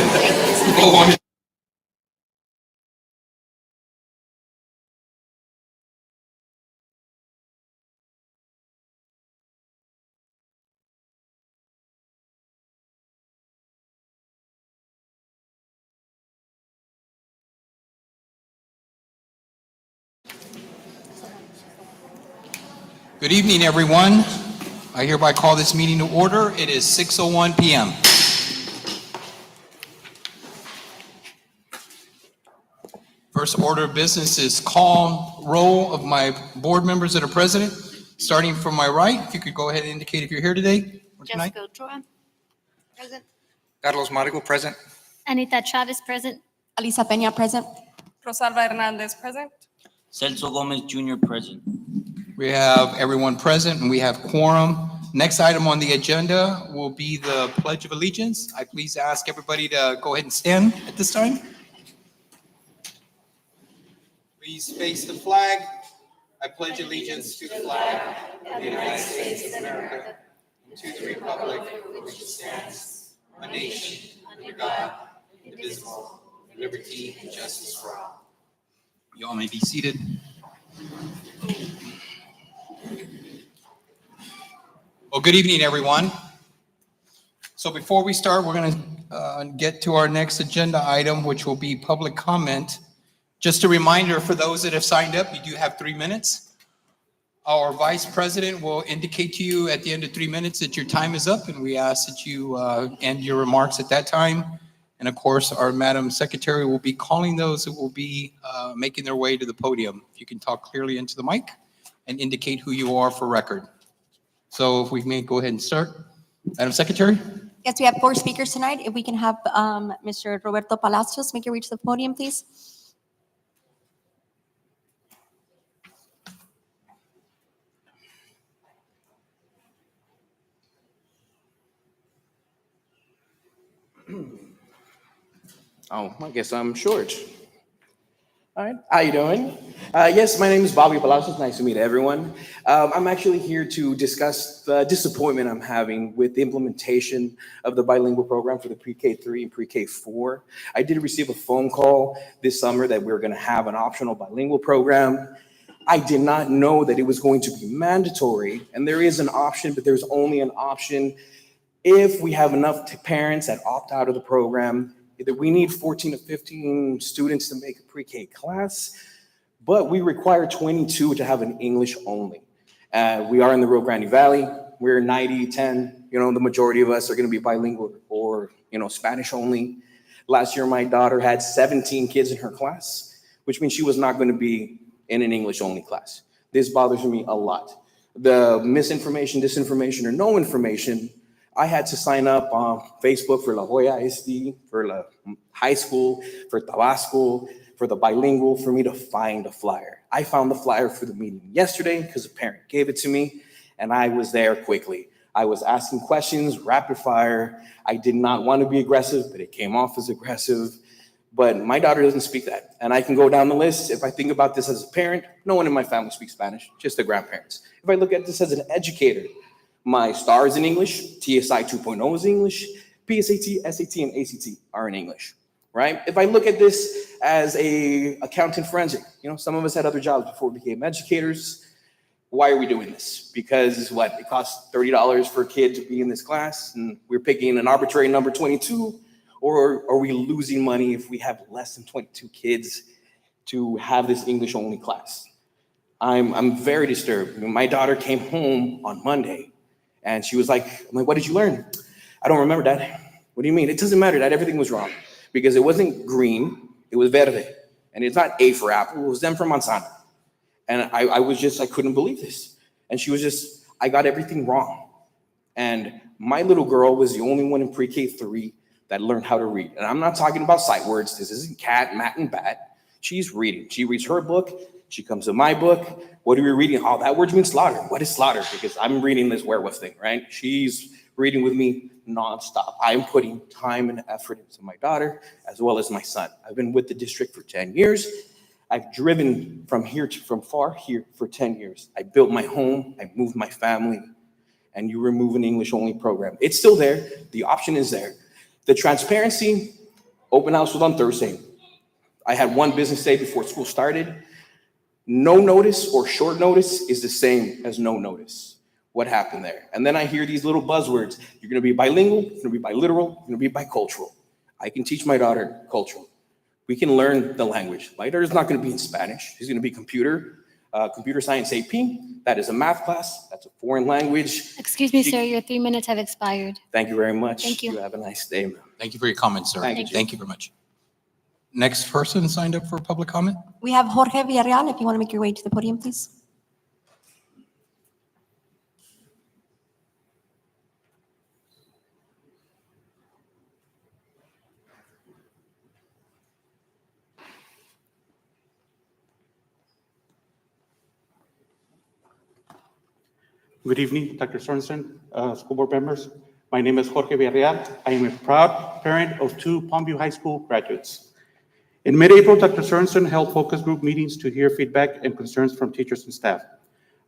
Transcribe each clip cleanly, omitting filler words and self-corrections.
Go on. Good evening, everyone. I hereby call this meeting to order. It is 6:01 p.m. First order of business is call roll of my board members that are present. Starting from my right, if you could go ahead and indicate if you're here today or tonight. Jessica Ochoa, present. Carlos Margo, present. Anita Chavez, present. Alisa Peña, present. Rosalba Hernandez, present. Celso Gomez Jr., present. We have everyone present and we have quorum. Next item on the agenda will be the Pledge of Allegiance. I please ask everybody to go ahead and stand at this time. Please face the flag. I pledge allegiance to the flag of the United States of America and to the republic for which it stands, a nation under God, indivisible, with liberty and justice for all. You all may be seated. Well, good evening, everyone. So before we start, we're going to get to our next agenda item, which will be public comment. Just a reminder for those that have signed up, you do have 3 minutes. Our vice president will indicate to you at the end of 3 minutes that your time is up, and we ask that you end your remarks at that time. And of course, our Madam Secretary will be calling those who will be making their way to the podium. If you can talk clearly into the mic and indicate who you are for record. So if we may go ahead and start. Madam Secretary? Yes, we have 4 speakers tonight. If we can have Mr. Roberto Palacios make your way to the podium, please. Oh, I guess I'm short. All right, how you doing? Yes, my name is Bobby Palacios. Nice to meet everyone. I'm actually here to discuss the disappointment I'm having with the implementation of the bilingual program for the pre-K 3 and pre-K 4. I did receive a phone call this summer that we were going to have an optional bilingual program. I did not know that it was going to be mandatory, and there is an option, but there's only an option if we have enough parents that opt out of the program. Either we need 14 to 15 students to make a pre-K class, but we require 22 to have an English only. We are in the Rio Grande Valley. We're 90-10. The majority of us are going to be bilingual or, Spanish only. Last year, my daughter had 17 kids in her class, which means she was not going to be in an English only class. This bothers me a lot. The misinformation, disinformation, or no information. I had to sign up on Facebook for La Joya ISD, for La High School, for Tabasco, for the bilingual, for me to find a flyer. I found the flyer for the meeting yesterday because a parent gave it to me, and I was there quickly. I was asking questions, rapid fire. I did not want to be aggressive, but it came off as aggressive. But my daughter doesn't speak that. And I can go down the list. If I think about this as a parent, no one in my family speaks Spanish, just the grandparents. If I look at this as an educator, my STAR is in English, TSI 2.0 is English, PSAT, SAT, and ACT are in English, right? If I look at this as a accountant forensic, some of us had other jobs before we became educators. Why are we doing this? Because it costs $30 for a kid to be in this class, and we're picking an arbitrary number 22, or are we losing money if we have less than 22 kids to have this English only class? I'm very disturbed. My daughter came home on Monday, and she was like, what did you learn? I don't remember, Dad. What do you mean? It doesn't matter, Dad. Everything was wrong. Because it wasn't green, it was verde. And it's not A for apple, it was M for manzana. And I couldn't believe this. And she was I got everything wrong. And my little girl was the only one in pre-K 3 that learned how to read. And I'm not talking about sight words. This isn't cat, mat, and bat. She's reading. She reads her book. She comes to my book. What are we reading? Oh, that word means slaughter. What is slaughter? Because I'm reading this werewolf thing, right? She's reading with me nonstop. I'm putting time and effort into my daughter as well as my son. I've been with the district for 10 years. I've driven from far here for 10 years. I built my home. I moved my family. And you remove an English only program. It's still there. The option is there. The transparency, Open house was on Thursday. I had one business day before school started. No notice or short notice is the same as no notice. What happened there? And then I hear these little buzzwords. You're going to be bilingual, you're going to be biliteral, you're going to be bicultural. I can teach my daughter cultural. We can learn the language. My daughter's not going to be in Spanish. She's going to be computer science AP. That is a math class. That's a foreign language. Excuse me, sir, your 3 minutes have expired. Thank you very much. Thank you. You have a nice day, ma'am. Thank you for your comments, sir. Thank you. Thank you very much. Next person signed up for public comment? We have Jorge Villarreal, if you want to make your way to the podium, please. Good evening, Dr. Sorensen, school board members. My name is Jorge Villarreal. I am a proud parent of 2 Palmview High School graduates. In mid-April, Dr. Sorensen held focus group meetings to hear feedback and concerns from teachers and staff.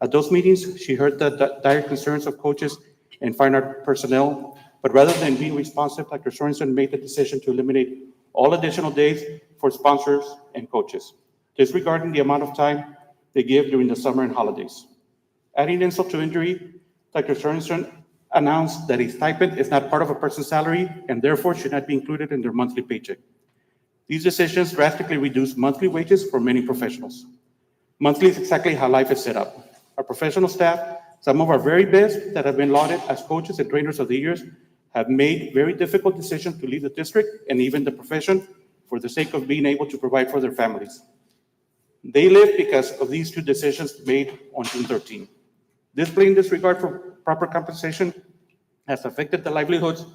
At those meetings, she heard the dire concerns of coaches and fine art personnel, but rather than being responsive, Dr. Sorensen made the decision to eliminate all additional days for sponsors and coaches, disregarding the amount of time they give during the summer and holidays. Adding insult to injury, Dr. Sorensen announced that a stipend is not part of a person's salary and therefore should not be included in their monthly paycheck. These decisions drastically reduce monthly wages for many professionals. Monthly is exactly how life is set up. Our professional staff, some of our very best that have been lauded as coaches and trainers of the years, have made very difficult decisions to leave the district and even the profession for the sake of being able to provide for their families. They live because of these 2 decisions made on June 13. This blatant disregard for proper compensation has affected the livelihoods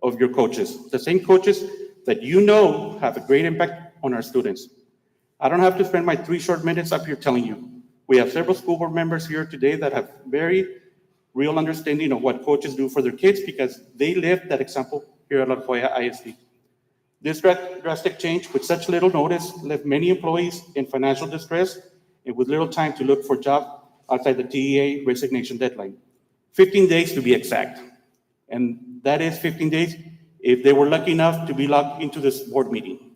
of your coaches, the same coaches that you know have a great impact on our students. I don't have to spend my 3 short minutes up here telling you. We have several school board members here today that have very real understanding of what coaches do for their kids because they live that example here at La Joya ISD. This drastic change with such little notice left many employees in financial distress and with little time to look for a job outside the TEA resignation deadline. 15 days to be exact. And that is 15 days if they were lucky enough to be locked into this board meeting.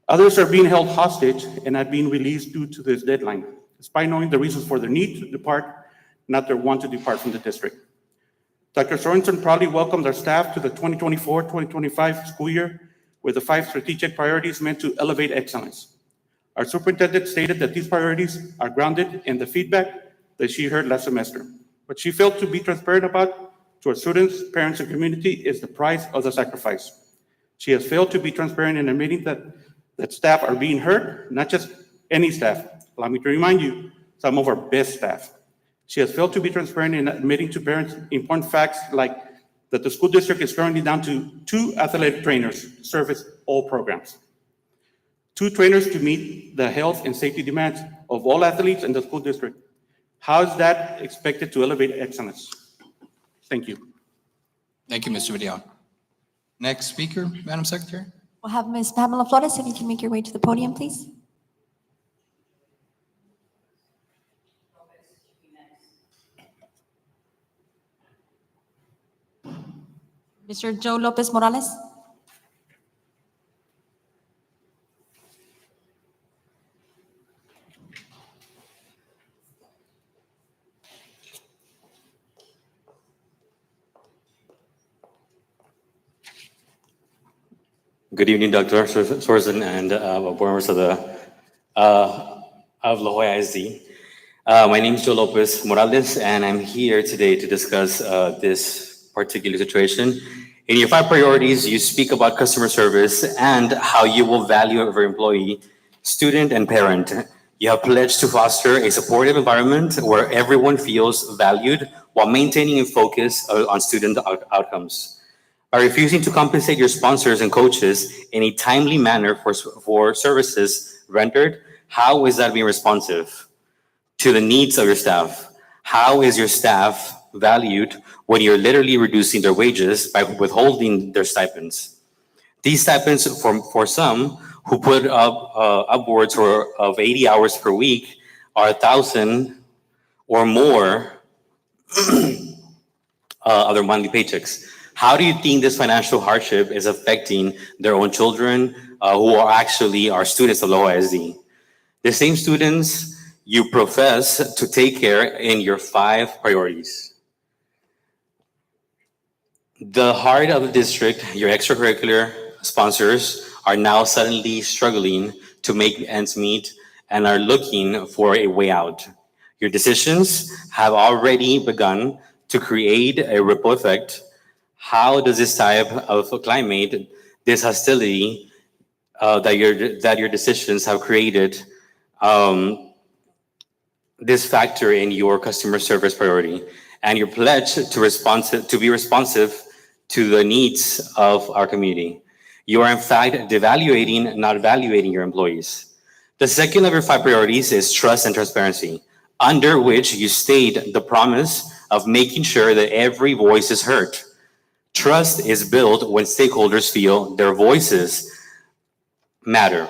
Others are being held hostage and not being released due to this deadline, despite knowing the reasons for their need to depart, not their want to depart from the district. Dr. Sorensen proudly welcomed our staff to the 2024-2025 school year with the 5 strategic priorities meant to elevate excellence. Our superintendent stated that these priorities are grounded in the feedback that she heard last semester. What she failed to be transparent about to our students, parents, and community is the price of the sacrifice. She has failed to be transparent in admitting that staff are being hurt, not just any staff. Allow me to remind you, some of our best staff. She has failed to be transparent in admitting to parents important facts like that the school district is currently down to 2 athletic trainers to service all programs. 2 trainers to meet the health and safety demands of all athletes in the school district. How is that expected to elevate excellence? Thank you. Thank you, Mr. Vidal. Next speaker, Madam Secretary. We'll have Ms. Pamela Flores, if you can make your way to the podium, please. Mr. Joe Lopez Morales. Good evening, Dr. Sorensen and board members of La Joya ISD. My name is Joe Lopez Morales, and I'm here today to discuss this particular situation. In your 5 priorities, you speak about customer service and how you will value every employee, student, and parent. You have pledged to foster a supportive environment where everyone feels valued while maintaining a focus on student outcomes. By refusing to compensate your sponsors and coaches in a timely manner for services rendered, how is that being responsive to the needs of your staff? How is your staff valued when you're literally reducing their wages by withholding their stipends? These stipends, for some who put up upwards of 80 hours per week, are 1,000 or more of their monthly paychecks. How do you think this financial hardship is affecting their own children who are actually our students of La Joya ISD? The same students you profess to take care in your 5 priorities. The heart of the district, your extracurricular sponsors, are now suddenly struggling to make ends meet and are looking for a way out. Your decisions have already begun to create a ripple effect. How does this type of climate, this hostility that your decisions have created, this factor in your customer service priority and your pledge to be responsive to the needs of our community? You are in fact devaluating, not evaluating your employees. The second of your 5 priorities is trust and transparency, under which you state the promise of making sure that every voice is heard. Trust is built when stakeholders feel their voices matter.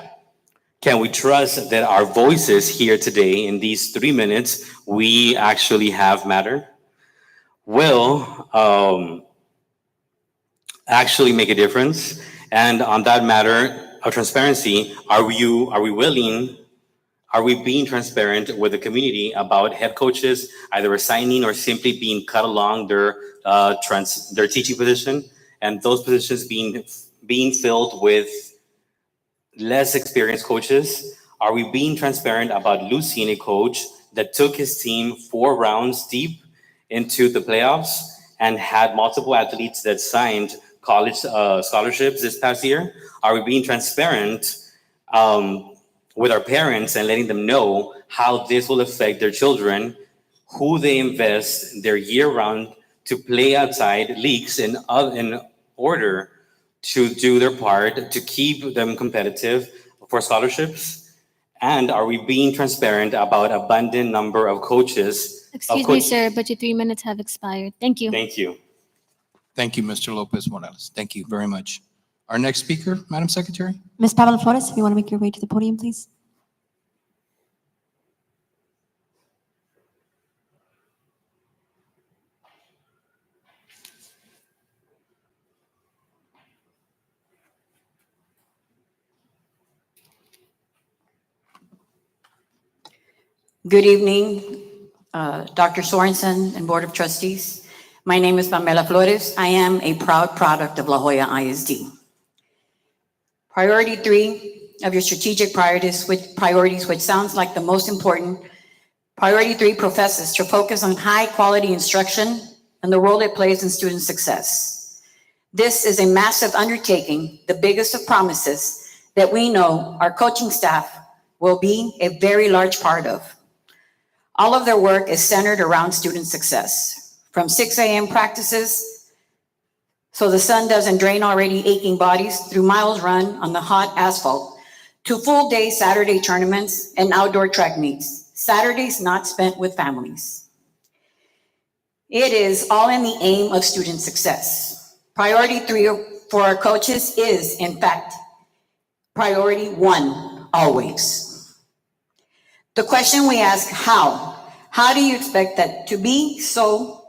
Can we trust that our voices here today in these 3 minutes we actually have matter? Will actually make a difference? And on that matter of transparency, are we being transparent with the community about head coaches either resigning or simply being cut along their teaching position, and those positions being filled with less experienced coaches? Are we being transparent about losing a coach that took his team 4 rounds deep into the playoffs and had multiple athletes that signed college scholarships this past year? Are we being transparent with our parents and letting them know how this will affect their children, who they invest their year round to play outside leagues in order to do their part to keep them competitive for scholarships? And are we being transparent about abundant number of coaches? Excuse me, sir, but your 3 minutes have expired. Thank you. Thank you. Thank you, Mr. Lopez Morales. Thank you very much. Our next speaker, Madam Secretary. Ms. Pablo Flores, if you want to make your way to the podium, please. Good evening, Dr. Sorensen and Board of Trustees. My name is Pamela Flores. I am a proud product of La Joya ISD. Priority 3 of your strategic priorities, which sounds like the most important. Priority 3 professes to focus on high quality instruction and the role it plays in student success. This is a massive undertaking, the biggest of promises that we know our coaching staff will be a very large part of. All of their work is centered around student success, from 6 a.m. practices so the sun doesn't drain already aching bodies through miles run on the hot asphalt, to full day Saturday tournaments and outdoor track meets, Saturdays not spent with families. It is all in the aim of student success. Priority 3 for our coaches is, in fact, priority 1 always. The question we ask, how? How do you expect that to be so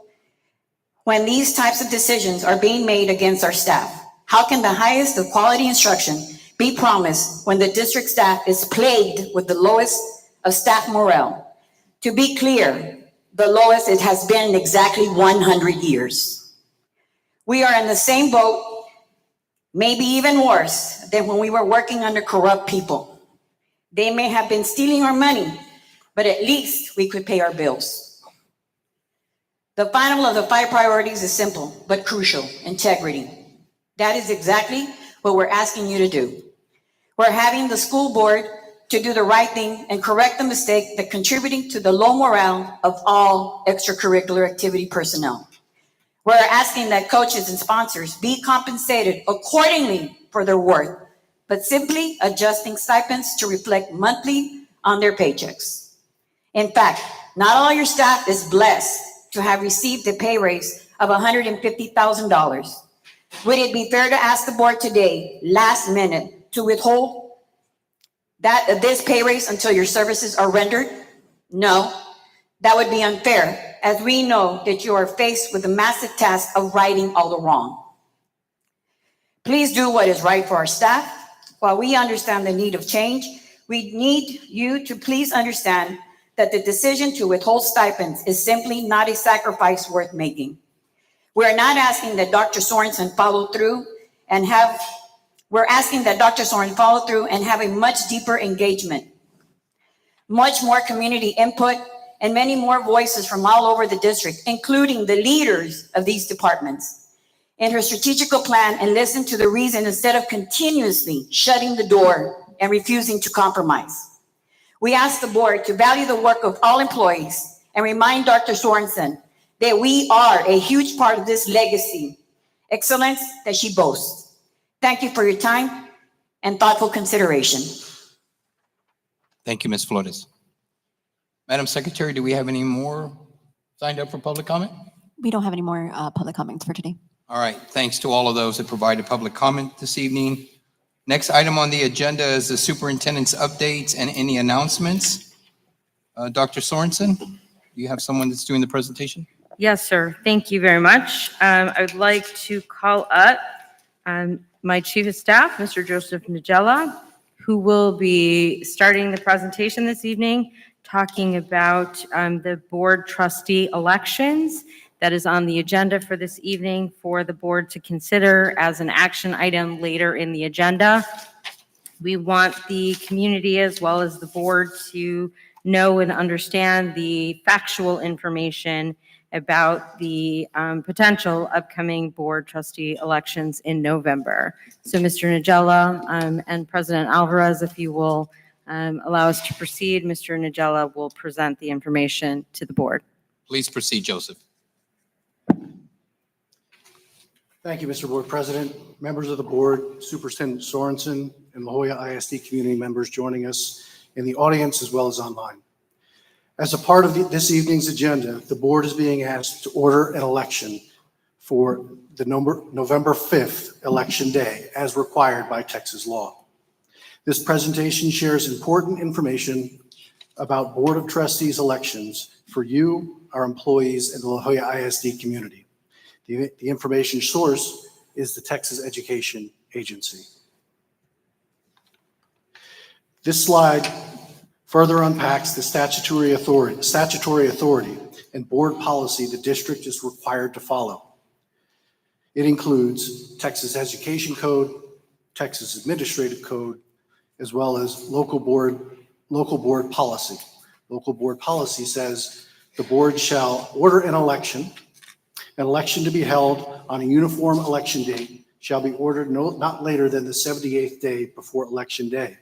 when these types of decisions are being made against our staff? How can the highest of quality instruction be promised when the district staff is plagued with the lowest of staff morale? To be clear, the lowest it has been in exactly 100 years. We are in the same boat, maybe even worse than when we were working under corrupt people. They may have been stealing our money, but at least we could pay our bills. The final of the 5 priorities is simple, but crucial: integrity. That is exactly what we're asking you to do. We're having the school board to do the right thing and correct the mistake that contributing to the low morale of all extracurricular activity personnel. We're asking that coaches and sponsors be compensated accordingly for their worth, but simply adjusting stipends to reflect monthly on their paychecks. In fact, not all your staff is blessed to have received a pay raise of $150,000. Would it be fair to ask the board today, last minute, to withhold this pay raise until your services are rendered? No, that would be unfair, as we know that you are faced with the massive task of righting all the wrong. Please do what is right for our staff. While we understand the need of change, we need you to please understand that the decision to withhold stipends is simply not a sacrifice worth making. We are not asking that Dr. Sorensen follow through and have, we're asking that Dr. Sorensen follow through and have a much deeper engagement, much more community input, and many more voices from all over the district, including the leaders of these departments, in her strategical plan, and listen to the reason instead of continuously shutting the door and refusing to compromise. We ask the board to value the work of all employees and remind Dr. Sorensen that we are a huge part of this legacy, excellence that she boasts. Thank you for your time and thoughtful consideration. Thank you, Ms. Flores. Madam Secretary, do we have any more signed up for public comment? We don't have any more public comments for today. All right, thanks to all of those that provided public comment this evening. Next item on the agenda is the superintendent's updates and any announcements. Dr. Sorensen, do you have someone that's doing the presentation? Yes, sir. Thank you very much. I would like to call up my chief of staff, Mr. Joseph Nigella, who will be starting the presentation this evening, talking about the board trustee elections that is on the agenda for this evening for the board to consider as an action item later in the agenda. We want the community as well as the board to know and understand the factual information about the potential upcoming board trustee elections in November. So Mr. Nigella and President Alvarez, if you will allow us to proceed, Mr. Nigella will present the information to the board. Please proceed, Joseph. Thank you, Mr. Board President, members of the board, Superintendent Sorensen, and La Joya ISD community members joining us in the audience as well as online. As a part of this evening's agenda, the board is being asked to order an election for the November 5th election day as required by Texas law. This presentation shares important information about Board of Trustees elections for you, our employees, and the La Joya ISD community. The information source is the Texas Education Agency. This slide further unpacks the statutory authority and board policy the district is required to follow. It includes Texas Education Code, Texas Administrative Code, as well as local board policy. Local board policy says the board shall order an election to be held on a uniform election date shall be ordered not later than the 78th day before election day.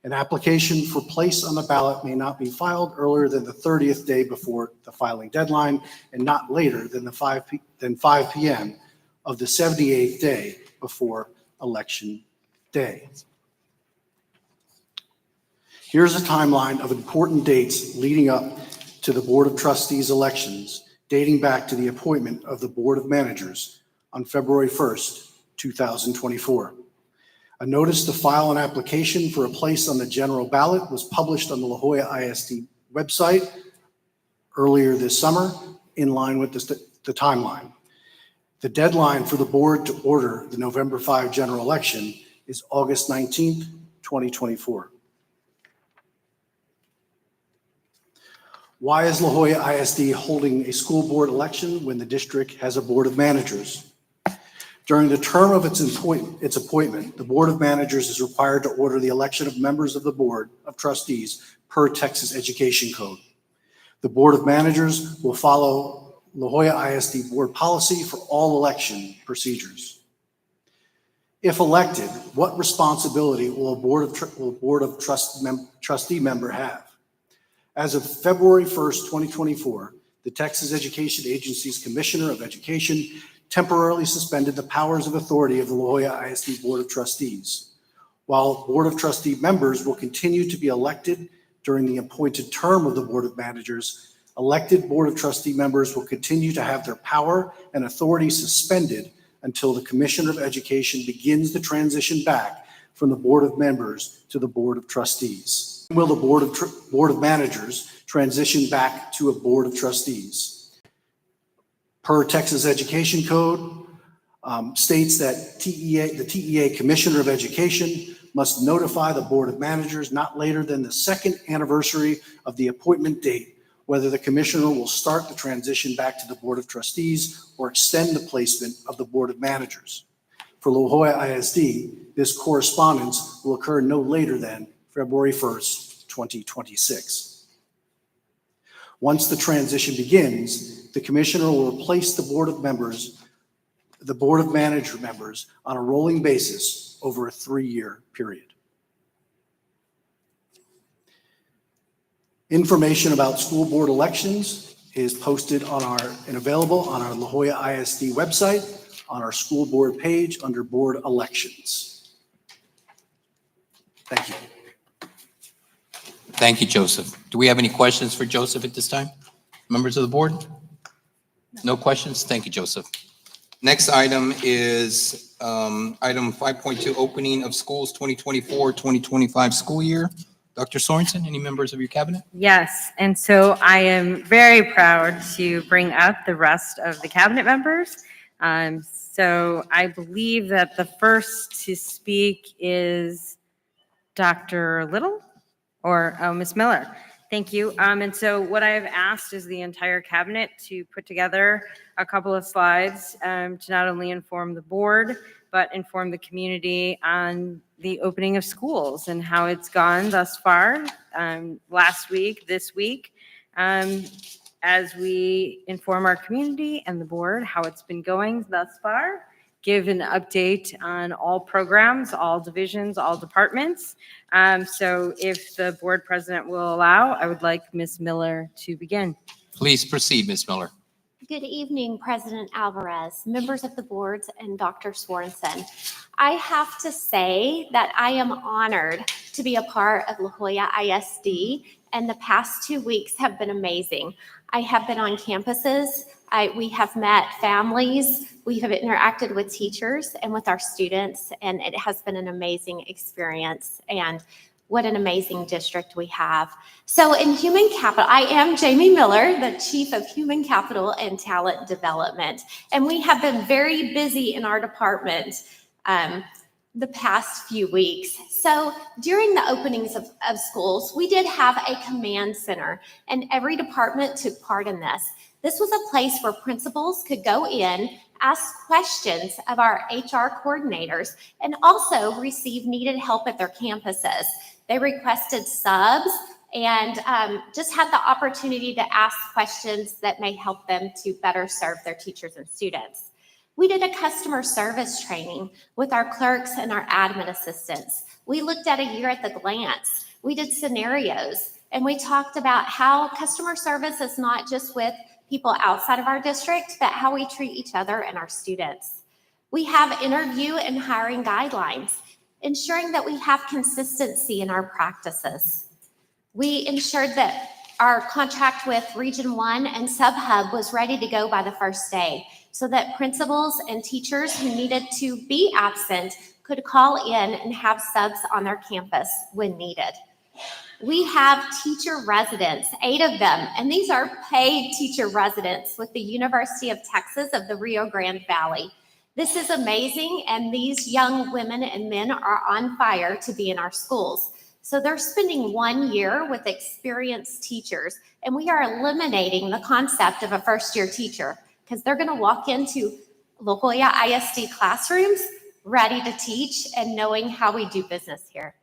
An application for place on the ballot may not be filed earlier than the 30th day before the filing deadline and not later than 5 p.m. of the 78th day before election day. Here's a timeline of important dates leading up to the Board of Trustees elections dating back to the appointment of the Board of Managers on February 1st, 2024. A notice to file an application for a place on the general ballot was published on the La Joya ISD website earlier this summer, in line with the timeline. The deadline for the board to order the November 5 general election is August 19th, 2024. Why is La Joya ISD holding a school board election when the district has a board of managers? During the term of its appointment, the Board of Managers is required to order the election of members of the Board of Trustees per Texas Education Code. The Board of Managers will follow La Joya ISD board policy for all election procedures. If elected, what responsibility will a Board of Trustee member have? As of February 1st, 2024, the Texas Education Agency's Commissioner of Education temporarily suspended the powers of authority of the La Joya ISD Board of Trustees. While Board of Trustee members will continue to be elected during the appointed term of the Board of Managers, elected Board of Trustee members will continue to have their power and authority suspended until the Commissioner of Education begins the transition back from the Board of Members to the Board of Trustees. Will the Board of Managers transition back to a Board of Trustees? Per Texas Education Code, states that the TEA Commissioner of Education must notify the Board of Managers not later than the second anniversary of the appointment date, whether the Commissioner will start the transition back to the Board of Trustees or extend the placement of the Board of Managers. For La Joya ISD, this correspondence will occur no later than February 1st, 2026. Once the transition begins, the Commissioner will replace the Board of Manager members on a rolling basis over a 3-year period. Information about school board elections is posted and available on our La Joya ISD website on our school board page under board elections. Thank you. Thank you, Joseph. Do we have any questions for Joseph at this time? Members of the board? No questions? Thank you, Joseph. Next item is item 5.2, opening of schools 2024-2025 school year. Dr. Sorensen, any members of your cabinet? Yes, and so I am very proud to bring up the rest of the cabinet members. So I believe that the first to speak is Dr. Little or Ms. Miller. Thank you. And so what I have asked is the entire cabinet to put together a couple of slides to not only inform the board, but inform the community on the opening of schools and how it's gone thus far, last week, this week, as we inform our community and the board how it's been going thus far, give an update on all programs, all divisions, all departments. So if the board president will allow, I would like Ms. Miller to begin. Please proceed, Ms. Miller. Good evening, President Alvarez, members of the boards, and Dr. Sorensen. I have to say that I am honored to be a part of La Joya ISD, and the past 2 weeks have been amazing. I have been on campuses. We have met families. We have interacted with teachers and with our students, and it has been an amazing experience. And what an amazing district we have. So in human capital, I am Jamie Miller, the Chief of Human Capital and Talent Development. And we have been very busy in our department the past few weeks. So during the openings of schools, we did have a command center, and every department took part in this. This was a place where principals could go in, ask questions of our HR coordinators, and also receive needed help at their campuses. They requested subs and just had the opportunity to ask questions that may help them to better serve their teachers and students. We did a customer service training with our clerks and our admin assistants. We looked at a year at the glance. We did scenarios, and we talked about how customer service is not just with people outside of our district, but how we treat each other and our students. We have interview and hiring guidelines, ensuring that we have consistency in our practices. We ensured that our contract with Region 1 and SubHub was ready to go by the first day, so that principals and teachers who needed to be absent could call in and have subs on their campus when needed. We have teacher residents, 8 of them, and these are paid teacher residents with the University of Texas of the Rio Grande Valley. This is amazing, and these young women and men are on fire to be in our schools. So they're spending 1 year with experienced teachers, and we are eliminating the concept of a first-year teacher because they're going to walk into La Joya ISD classrooms ready to teach and knowing how we do business here.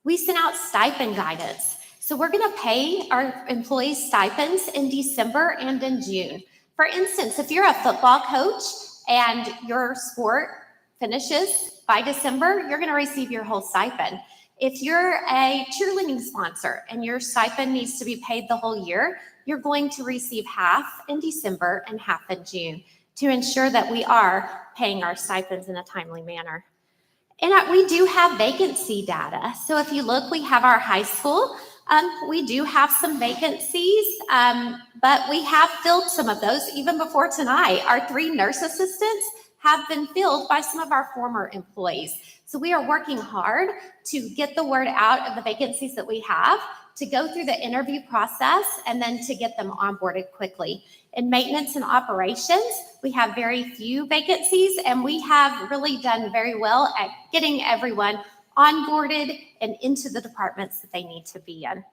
We sent out stipend guidance. So we're going to pay our employees stipends in December and in June. For instance, if you're a football coach and your sport finishes by December, you're going to receive your whole stipend. If you're a cheerleading sponsor and your stipend needs to be paid the whole year, you're going to receive half in December and half in June to ensure that we are paying our stipends in a timely manner. And we do have vacancy data. So if you look, we have our high school. We do have some vacancies, but we have filled some of those even before tonight. Our 3 nurse assistants have been filled by some of our former employees. So we are working hard to get the word out of the vacancies that we have, to go through the interview process, and then to get them onboarded quickly. In maintenance and operations, we have very few vacancies, and we have really done very well at getting everyone onboarded and into the departments that they need to be in.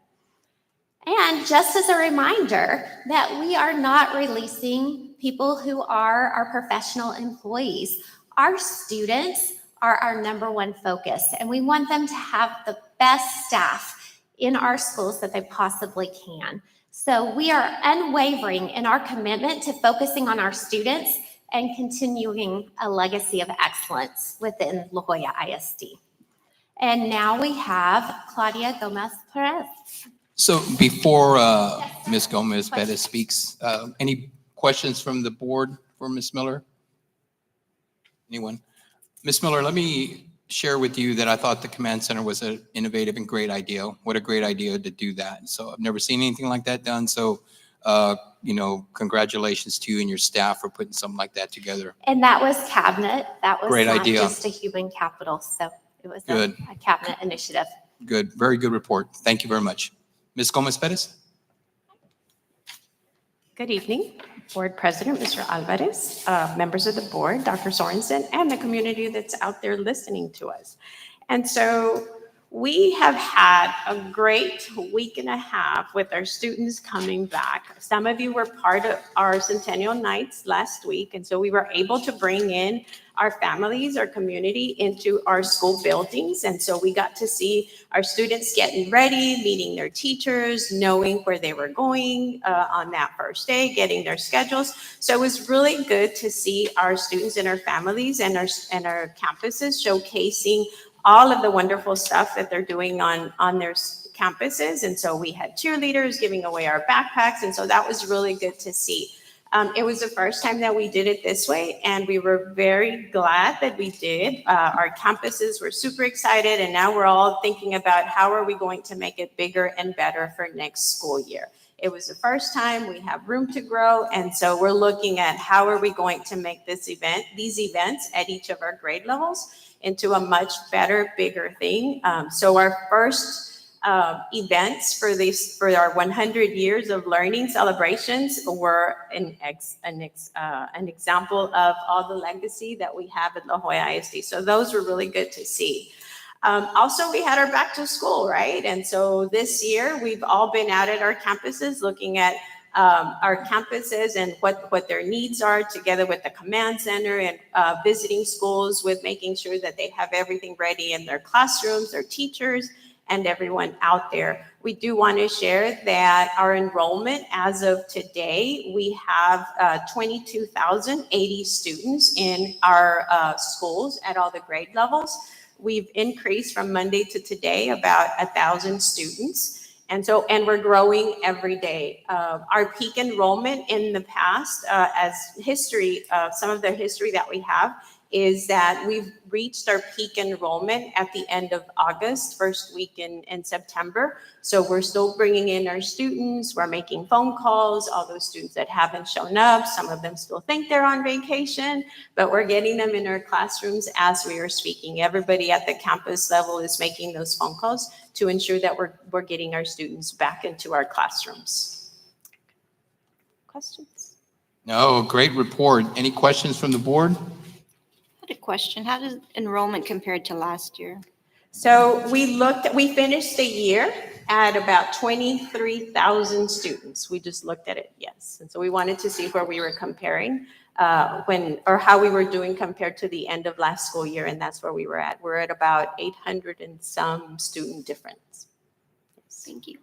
And just as a reminder that we are not releasing people who are our professional employees. Our students are our number one focus, and we want them to have the best staff in our schools that they possibly can. So we are unwavering in our commitment to focusing on our students and continuing a legacy of excellence within La Joya ISD. And now we have Claudia Gomez-Perez. So before Ms. Gomez-Bettis speaks, any questions from the board for Ms. Miller? Anyone? Ms. Miller, let me share with you that I thought the command center was an innovative and great idea. What a great idea to do that. So I've never seen anything like that done. So, congratulations to you and your staff for putting something like that together. And that was cabinet. That was Great not idea. just a human capital. So it was Good. a cabinet initiative. Good. Very good report. Thank you very much. Ms. Gomez-Perez? Good evening, Board President, Mr. Alvarez, members of the board, Dr. Sorensen, and the community that's out there listening to us. And so we have had a great week and a half with our students coming back. Some of you were part of our Centennial Nights last week, and so we were able to bring in our families, our community into our school buildings. And so we got to see our students getting ready, meeting their teachers, knowing where they were going on that first day, getting their schedules. So it was really good to see our students and our families and our campuses showcasing all of the wonderful stuff that they're doing on their campuses. And so we had cheerleaders giving away our backpacks. And so that was really good to see. It was the first time that we did it this way, and we were very glad that we did. Our campuses were super excited, and now we're all thinking about how are we going to make it bigger and better for next school year. It was the first time, we have room to grow, and so we're looking at how are we going to make these events at each of our grade levels into a much better, bigger thing. So our first events for our 100 years of learning celebrations were an example of all the legacy that we have at La Joya ISD. So those were really good to see. Also, we had our back to school, right? And so this year we've all been out at our campuses looking at our campuses and what their needs are together with the command center and visiting schools with making sure that they have everything ready in their classrooms, their teachers, and everyone out there. We do want to share that our enrollment as of today, we have 22,080 students in our schools at all the grade levels. We've increased from Monday to today about 1,000 students. And we're growing every day. Our peak enrollment in the past, as history, some of the history that we have, is that we've reached our peak enrollment at the end of August, first week in September. So we're still bringing in our students, we're making phone calls, all those students that haven't shown up, some of them still think they're on vacation, but we're getting them in our classrooms as we are speaking. Everybody at the campus level is making those phone calls to ensure that we're getting our students back into our classrooms. Questions? No, great report. Any questions from the board? A question. How does enrollment compare to last year? So we finished the year at about 23,000 students. We just looked at it, yes. And so we wanted to see where we were comparing how we were doing compared to the end of last school year. And that's where we were at. We're at about 800 and some student difference. Yes. Thank you.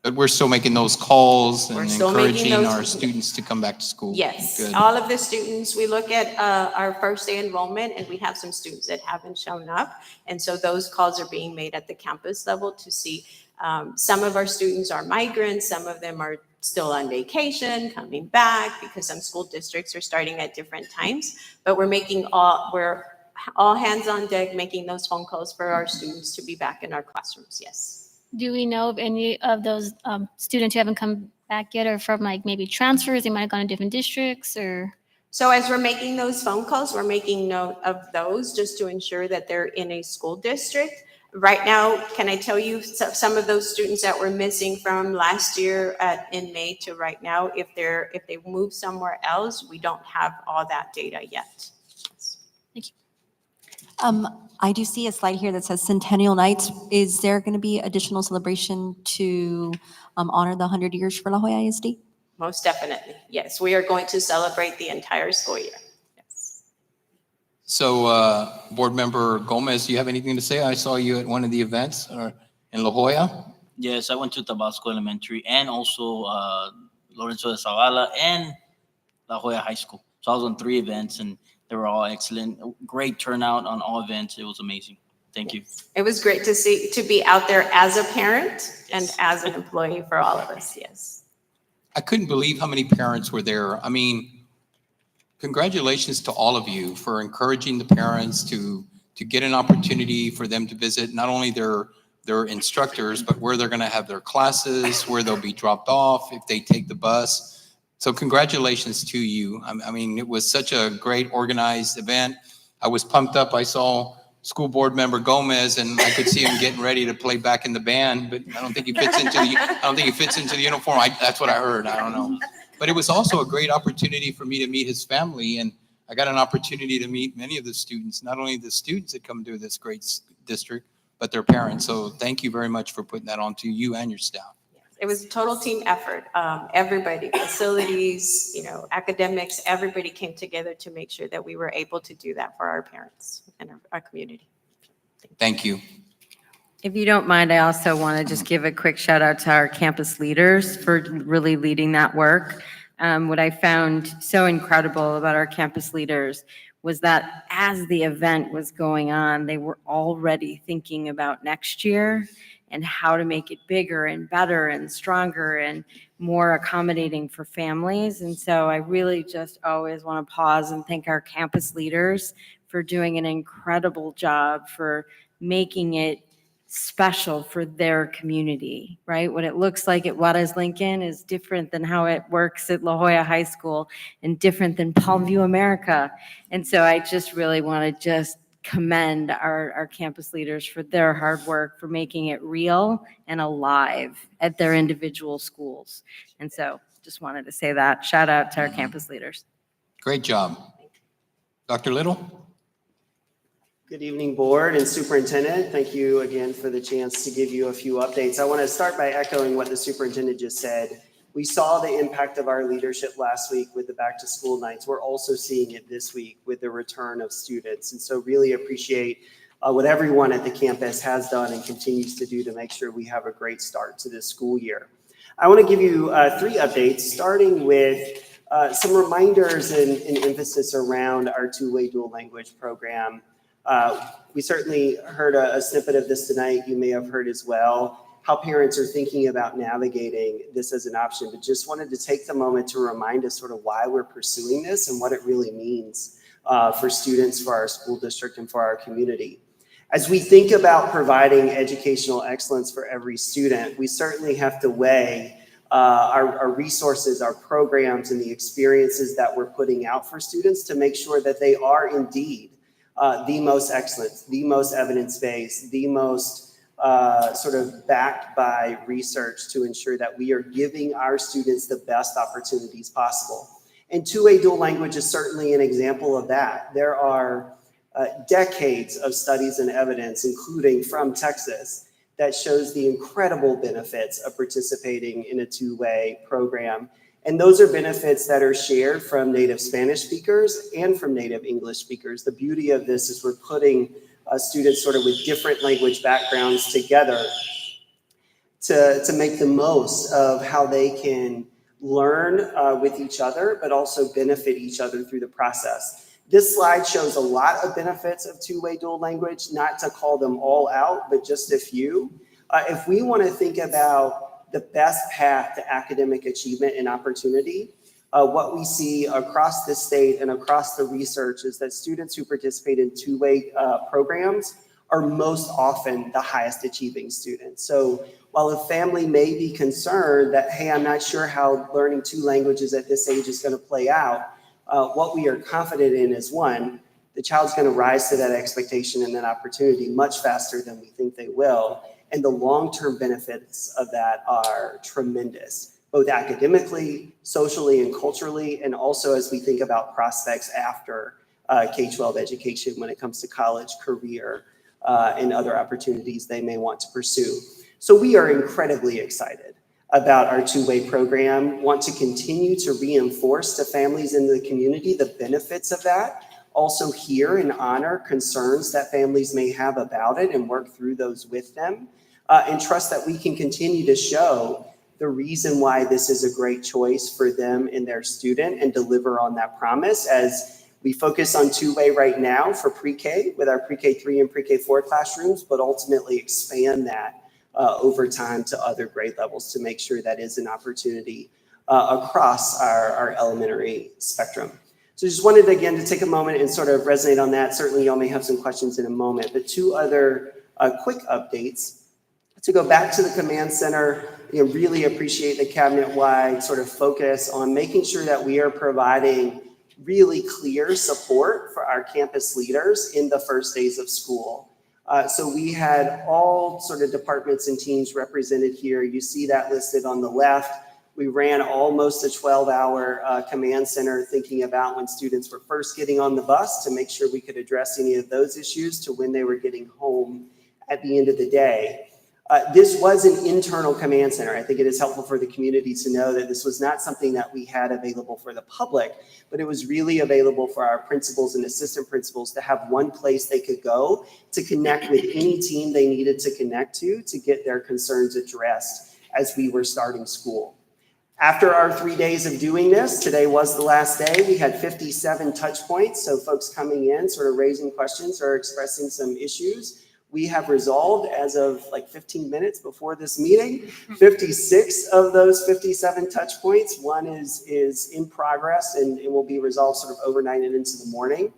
But we're still making those calls and We're still making encouraging those- our students to come back to school. Yes, Good. all of the students, we look at our first day enrollment, and we have some students that haven't shown up. And so those calls are being made at the campus level to see, some of our students are migrants, some of them are still on vacation, coming back, because some school districts are starting at different times. But we're all hands on deck, making those phone calls for our students to be back in our classrooms, yes. Do we know if any of those students who haven't come back yet are from maybe transfers? They might have gone to different districts or? So as we're making those phone calls, we're making note of those just to ensure that they're in a school district. Right now, can I tell you some of those students that were missing from last year in May to right now, if they move somewhere else, we don't have all that data yet. I do see a slide here that says Centennial Nights. Is there going to be additional celebration to honor the 100 years for La Joya ISD? Most definitely, yes. We are going to celebrate the entire school year. So, Board Member Gomez, do you have anything to say? I saw you at one of the events in La Joya. Yes, I went to Tabasco Elementary and also Lorenzo de Zavala and La Joya High School. So I was on 3 events and they were all excellent. Great turnout on all events. It was amazing. Thank you. It was great to be out there as a parent and as an employee for all of us, yes. I couldn't believe how many parents were there. I mean, congratulations to all of you for encouraging the parents to get an opportunity for them to visit not only their instructors, but where they're going to have their classes, where they'll be dropped off if they take the bus. So congratulations to you. I mean, it was such a great organized event. I was pumped up. I saw School Board Member Gomez, and I could see him getting ready to play back in the band, but I don't think he fits into the uniform. That's what I heard. I don't know. But it was also a great opportunity for me to meet his family, and I got an opportunity to meet many of the students, not only the students that come to this great district, but their parents. So thank you very much for putting that on to you and your staff. It was a total team effort. Everybody, facilities, academics, everybody came together to make sure that we were able to do that for our parents and our community. Thank you. If you don't mind, I also want to just give a quick shout out to our campus leaders for really leading that work. What I found so incredible about our campus leaders was that as the event was going on, they were already thinking about next year and how to make it bigger and better and stronger and more accommodating for families. And so I really just always want to pause and thank our campus leaders for doing an incredible job for making it special for their community, right? What it looks like at Juarez Lincoln is different than how it works at La Joya High School and different than Palmview America. And so I just really want to just commend our campus leaders for their hard work, for making it real and alive at their individual schools. And so just wanted to say that. Shout out to our campus leaders. Great job. Dr. Little? Good evening, Board and Superintendent. Thank you again for the chance to give you a few updates. I want to start by echoing what the Superintendent just said. We saw the impact of our leadership last week with the back to school nights. We're also seeing it this week with the return of students. And so really appreciate what everyone at the campus has done and continues to do to make sure we have a great start to this school year. I want to give you 3 updates, starting with some reminders and emphasis around our two-way dual language program. We certainly heard a snippet of this tonight. You may have heard as well how parents are thinking about navigating this as an option, but just wanted to take the moment to remind us sort of why we're pursuing this and what it really means for students, for our school district, and for our community. As we think about providing educational excellence for every student, we certainly have to weigh our resources, our programs, and the experiences that we're putting out for students to make sure that they are indeed the most excellent, the most evidence-based, the most sort of backed by research to ensure that we are giving our students the best opportunities possible. And two-way dual language is certainly an example of that. There are decades of studies and evidence, including from Texas, that shows the incredible benefits of participating in a two-way program. And those are benefits that are shared from native Spanish speakers and from native English speakers. The beauty of this is we're putting students sort of with different language backgrounds together to make the most of how they can learn with each other, but also benefit each other through the process. This slide shows a lot of benefits of two-way dual language, not to call them all out, but just a few. If we want to think about the best path to academic achievement and opportunity, what we see across the state and across the research is that students who participate in two-way programs are most often the highest achieving students. So while a family may be concerned that, hey, I'm not sure how learning 2 languages at this age is going to play out, what we are confident in is, one, the child's going to rise to that expectation and that opportunity much faster than we think they will. And the long-term benefits of that are tremendous, both academically, socially, and culturally, and also as we think about prospects after K-12 education when it comes to college, career, and other opportunities they may want to pursue. So we are incredibly excited about our two-way program, want to continue to reinforce to families in the community the benefits of that, also hear and honor concerns that families may have about it and work through those with them, and trust that we can continue to show the reason why this is a great choice for them and their student and deliver on that promise as we focus on two-way right now for pre-K with our pre-K 3 and pre-K 4 classrooms, but ultimately expand that over time to other grade levels to make sure that is an opportunity across our elementary spectrum. So just wanted again to take a moment and sort of resonate on that. Certainly y'all may have some questions in a moment, but two other quick updates. To go back to the command center, really appreciate the cabinet-wide sort of focus on making sure that we are providing really clear support for our campus leaders in the first days of school. So we had all sort of departments and teams represented here. You see that listed on the left. We ran almost a 12-hour command center thinking about when students were first getting on the bus to make sure we could address any of those issues to when they were getting home at the end of the day. This was an internal command center. I think it is helpful for the community to know that this was not something that we had available for the public, but it was really available for our principals and assistant principals to have one place they could go to connect with any team they needed to connect to get their concerns addressed as we were starting school. After our 3 days of doing this, today was the last day, we had 57 touch points. So folks coming in, sort of raising questions or expressing some issues. We have resolved as of like 15 minutes before this meeting, 56 of those 57 touch points. One is in progress and it will be resolved sort of overnight and into the morning.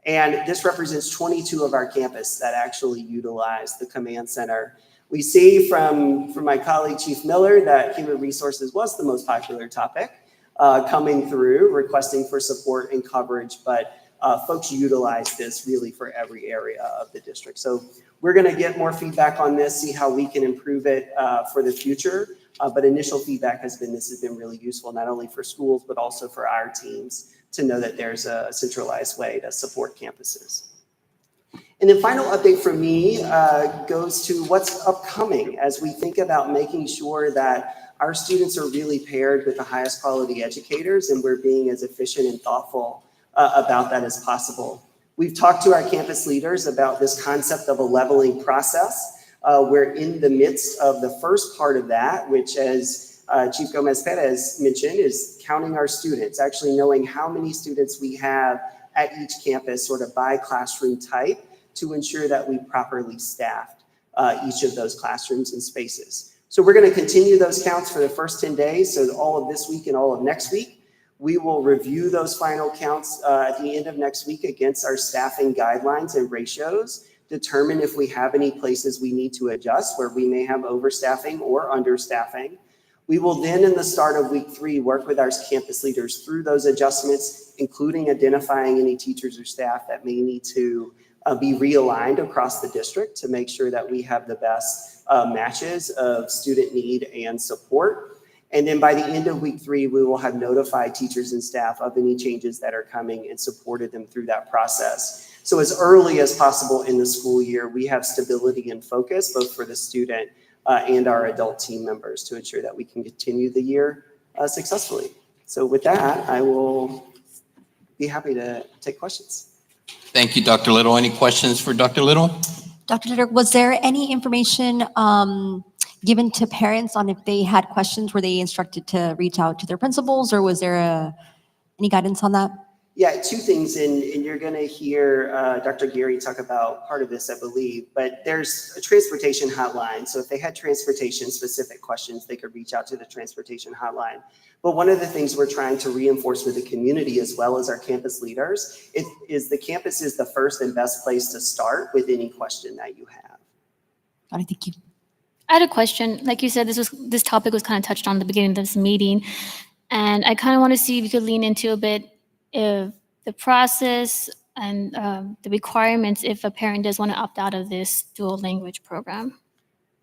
And this represents 22 of our campus that actually utilize the command center. We see from my colleague, Chief Miller, that human resources was the most popular topic coming through, requesting for support and coverage, but folks utilize this really for every area of the district. So we're going to get more feedback on this, see how we can improve it for the future. But initial feedback has been this has been really useful, not only for schools, but also for our teams to know that there's a centralized way to support campuses. And then final update from me goes to what's upcoming as we think about making sure that our students are really paired with the highest quality educators and we're being as efficient and thoughtful about that as possible. We've talked to our campus leaders about this concept of a leveling process. We're in the midst of the first part of that, which as Chief Gomez-Perez mentioned, is counting our students, actually knowing how many students we have at each campus sort of by classroom type to ensure that we properly staffed each of those classrooms and spaces. So we're going to continue those counts for the first 10 days. So all of this week and all of next week. We will review those final counts at the end of next week against our staffing guidelines and ratios, determine if we have any places we need to adjust where we may have overstaffing or understaffing. We will then, in the start of week 3, work with our campus leaders through those adjustments, including identifying any teachers or staff that may need to be realigned across the district to make sure that we have the best matches of student need and support. And then by the end of week 3, we will have notified teachers and staff of any changes that are coming and supported them through that process. So as early as possible in the school year, we have stability and focus, both for the student and our adult team members to ensure that we can continue the year successfully. So with that, I will be happy to take questions. Thank you, Dr. Little. Any questions for Dr. Little? Dr. Litter, was there any information given to parents on if they had questions? Were they instructed to reach out to their principals, or was there any guidance on that? Yeah, two things, and you're going to hear Dr. Geary talk about part of this, I believe, but there's a transportation hotline. So if they had transportation-specific questions, they could reach out to the transportation hotline. But one of the things we're trying to reinforce with the community as well as our campus leaders is the campus is the first and best place to start with any question that you have. All right, thank you. I had a question. Like you said, this topic was kind of touched on at the beginning of this meeting, and I kind of want to see if you could lean into a bit if the process and the requirements if a parent does want to opt out of this dual language program?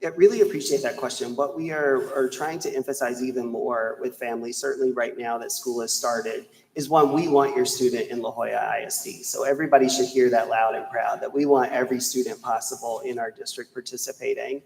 I really appreciate that question. What we are trying to emphasize even more with families, certainly right now that school has started, is one, we want your student in La Joya ISD. So everybody should hear that loud and proud, that we want every student possible in our district participating.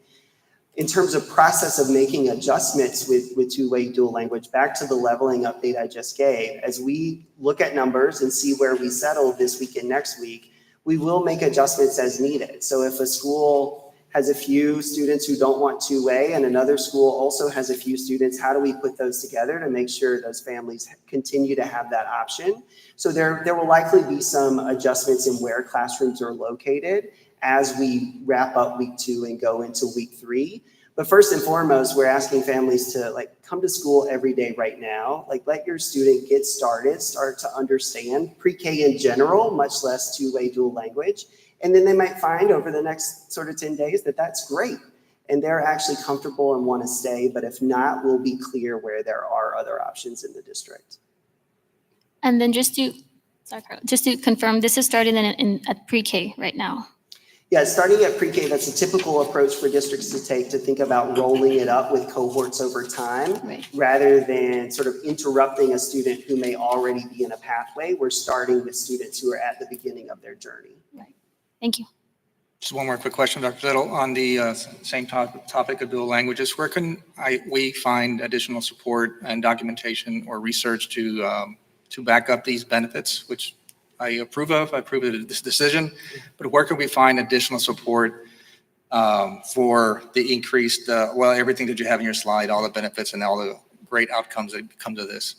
In terms of process of making adjustments with two-way dual language, back to the leveling update I just gave, as we look at numbers and see where we settle this week and next week, we will make adjustments as needed. So if a school has a few students who don't want two-way and another school also has a few students, how do we put those together to make sure those families continue to have that option? So there will likely be some adjustments in where classrooms are located as we wrap up week 2 and go into week 3. But first and foremost, we're asking families to come to school every day right now. Let your student get started, start to understand pre-K in general, much less two-way dual language. And then they might find over the next sort of 10 days that that's great. And they're actually comfortable and want to stay. But if not, we'll be clear where there are other options in the district. And then just to confirm, this is starting at pre-K right now. Yeah, starting at pre-K, that's a typical approach for districts to take, to think about rolling it up with cohorts over time, rather than sort of interrupting a student who may already be in a pathway. We're starting with students who are at the beginning of their journey. Right. Thank you. Just one more quick question, Dr. Little, on the same topic of dual languages. Where can we find additional support and documentation or research to back up these benefits, which I approve of this decision, but where can we find additional support for the increased, everything that you have in your slide, all the benefits and all the great outcomes that come to this?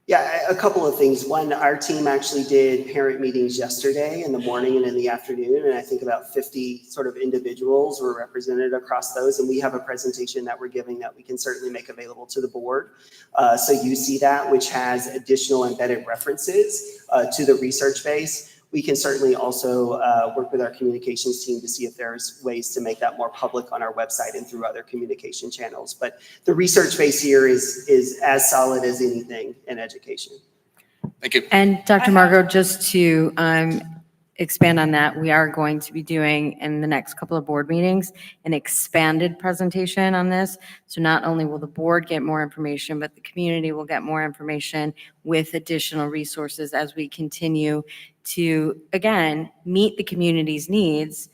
Yeah, a couple of things. One, our team actually did parent meetings yesterday in the morning and in the afternoon, and I think about 50 sort of individuals were represented across those, and we have a presentation that we're giving that we can certainly make available to the board. So you see that, which has additional embedded references to the research base. We can certainly also work with our communications team to see if there's ways to make that more public on our website and through other communication channels. But the research base here is as solid as anything in education. Thank you. And Dr. Margot, just to expand on that, we are going to be doing in the next couple of board meetings an expanded presentation on this. So not only will the board get more information, but the community will get more information with additional resources as we continue to, again, meet the community's needs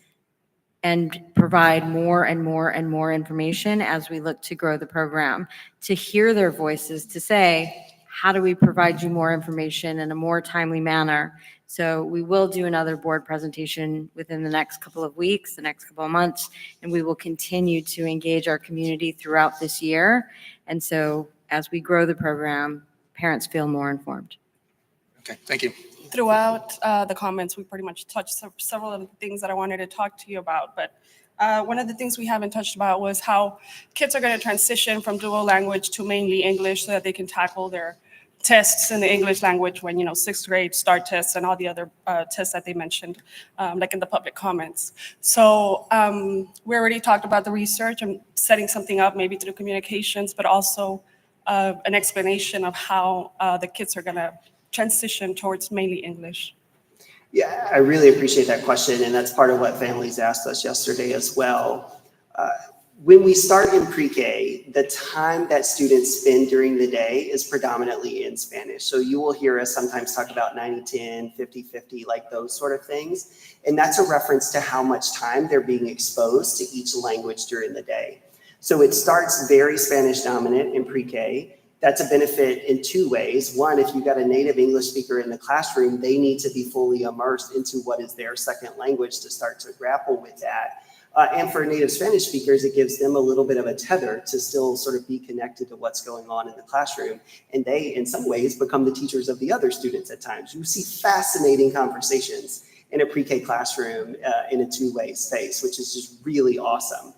and provide more and more and more information as we look to grow the program, to hear their voices, to say, how do we provide you more information in a more timely manner? So we will do another board presentation within the next couple of weeks, the next couple of months, and we will continue to engage our community throughout this year. And so as we grow the program, parents feel more informed. Okay, thank you. Throughout the comments, we pretty much touched several of the things that I wanted to talk to you about. But one of the things we haven't touched about was how kids are going to transition from dual language to mainly English so that they can tackle their tests in the English language when, 6th grade START tests and all the other tests that they mentioned, like in the public comments. So we already talked about the research and setting something up maybe through communications, but also an explanation of how the kids are going to transition towards mainly English. Yeah, I really appreciate that question, and that's part of what families asked us yesterday as well. When we start in pre-K, the time that students spend during the day is predominantly in Spanish. So you will hear us sometimes talk about 90-10, 50-50, like those sort of things. And that's a reference to how much time they're being exposed to each language during the day. So it starts very Spanish dominant in pre-K. That's a benefit in two ways. One, if you've got a native English speaker in the classroom, they need to be fully immersed into what is their second language to start to grapple with that. And for native Spanish speakers, it gives them a little bit of a tether to still sort of be connected to what's going on in the classroom. And they, in some ways, become the teachers of the other students at times. You see fascinating conversations in a pre-K classroom in a two-way space, which is just really awesome.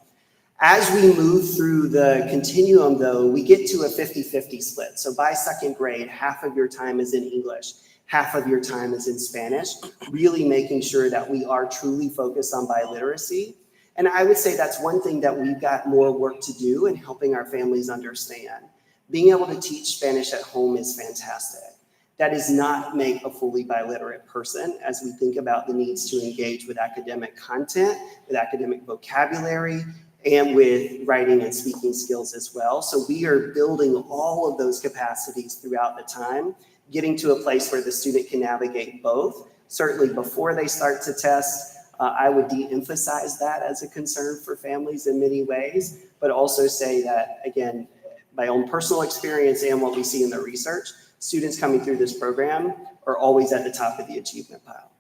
As we move through the continuum, though, we get to a 50-50 split. So by 2nd grade, half of your time is in English, half of your time is in Spanish, really making sure that we are truly focused on biliteracy. And I would say that's one thing that we've got more work to do in helping our families understand. Being able to teach Spanish at home is fantastic. That does not make a fully biliterate person as we think about the needs to engage with academic content, with academic vocabulary, and with writing and speaking skills as well. So we are building all of those capacities throughout the time, getting to a place where the student can navigate both. Certainly before they start to test, I would de-emphasize that as a concern for families in many ways, but also say that, again, my own personal experience and what we see in the research, students coming through this program are always at the top of the achievement pile.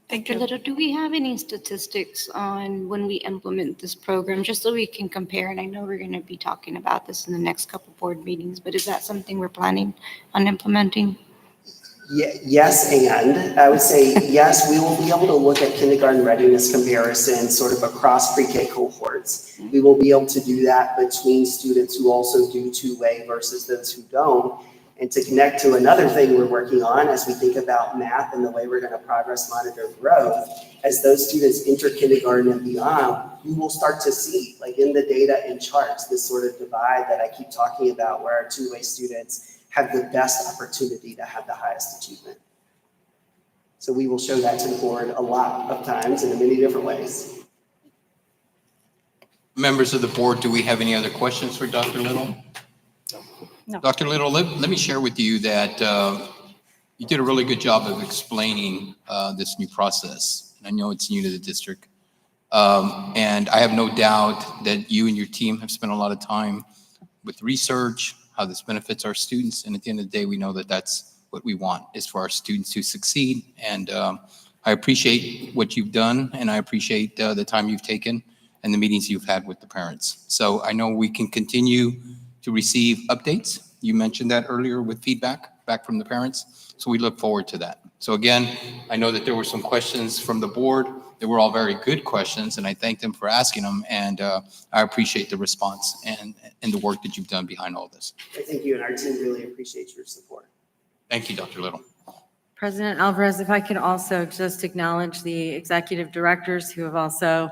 Dr. Little, do we have any statistics on when we implement this program, just so we can compare? And I know we're going to be talking about this in the next couple board meetings, but is that something we're planning on implementing? Yes, and I would say, yes, we will be able to look at kindergarten readiness comparison sort of across pre-K cohorts. We will be able to do that between students who also do two-way versus those who don't. And to connect to another thing we're working on as we think about math and the way we're going to progress monitor growth, as those students enter kindergarten and beyond, you will start to see, like in the data and charts, this sort of divide that I keep talking about where our two-way students have the best opportunity to have the highest achievement. So we will show that to the board a lot of times and in many different ways. Members of the board, do we have any other questions for Dr. Little? No. Dr. Little, let me share with you that you did a really good job of explaining this new process. And I know it's new to the district. And I have no doubt that you and your team have spent a lot of time with research, how this benefits our students. And at the end of the day, we know that that's what we want, is for our students to succeed. And I appreciate what you've done, and I appreciate the time you've taken and the meetings you've had with the parents. So I know we can continue to receive updates. You mentioned that earlier with feedback back from the parents. So we look forward to that. So again, I know that there were some questions from the board. They were all very good questions, and I thank them for asking them. And I appreciate the response and the work that you've done behind all this. Thank you, and our team really appreciates your support. Thank you, Dr. Little. President Alvarez, if I could also just acknowledge the executive directors who have also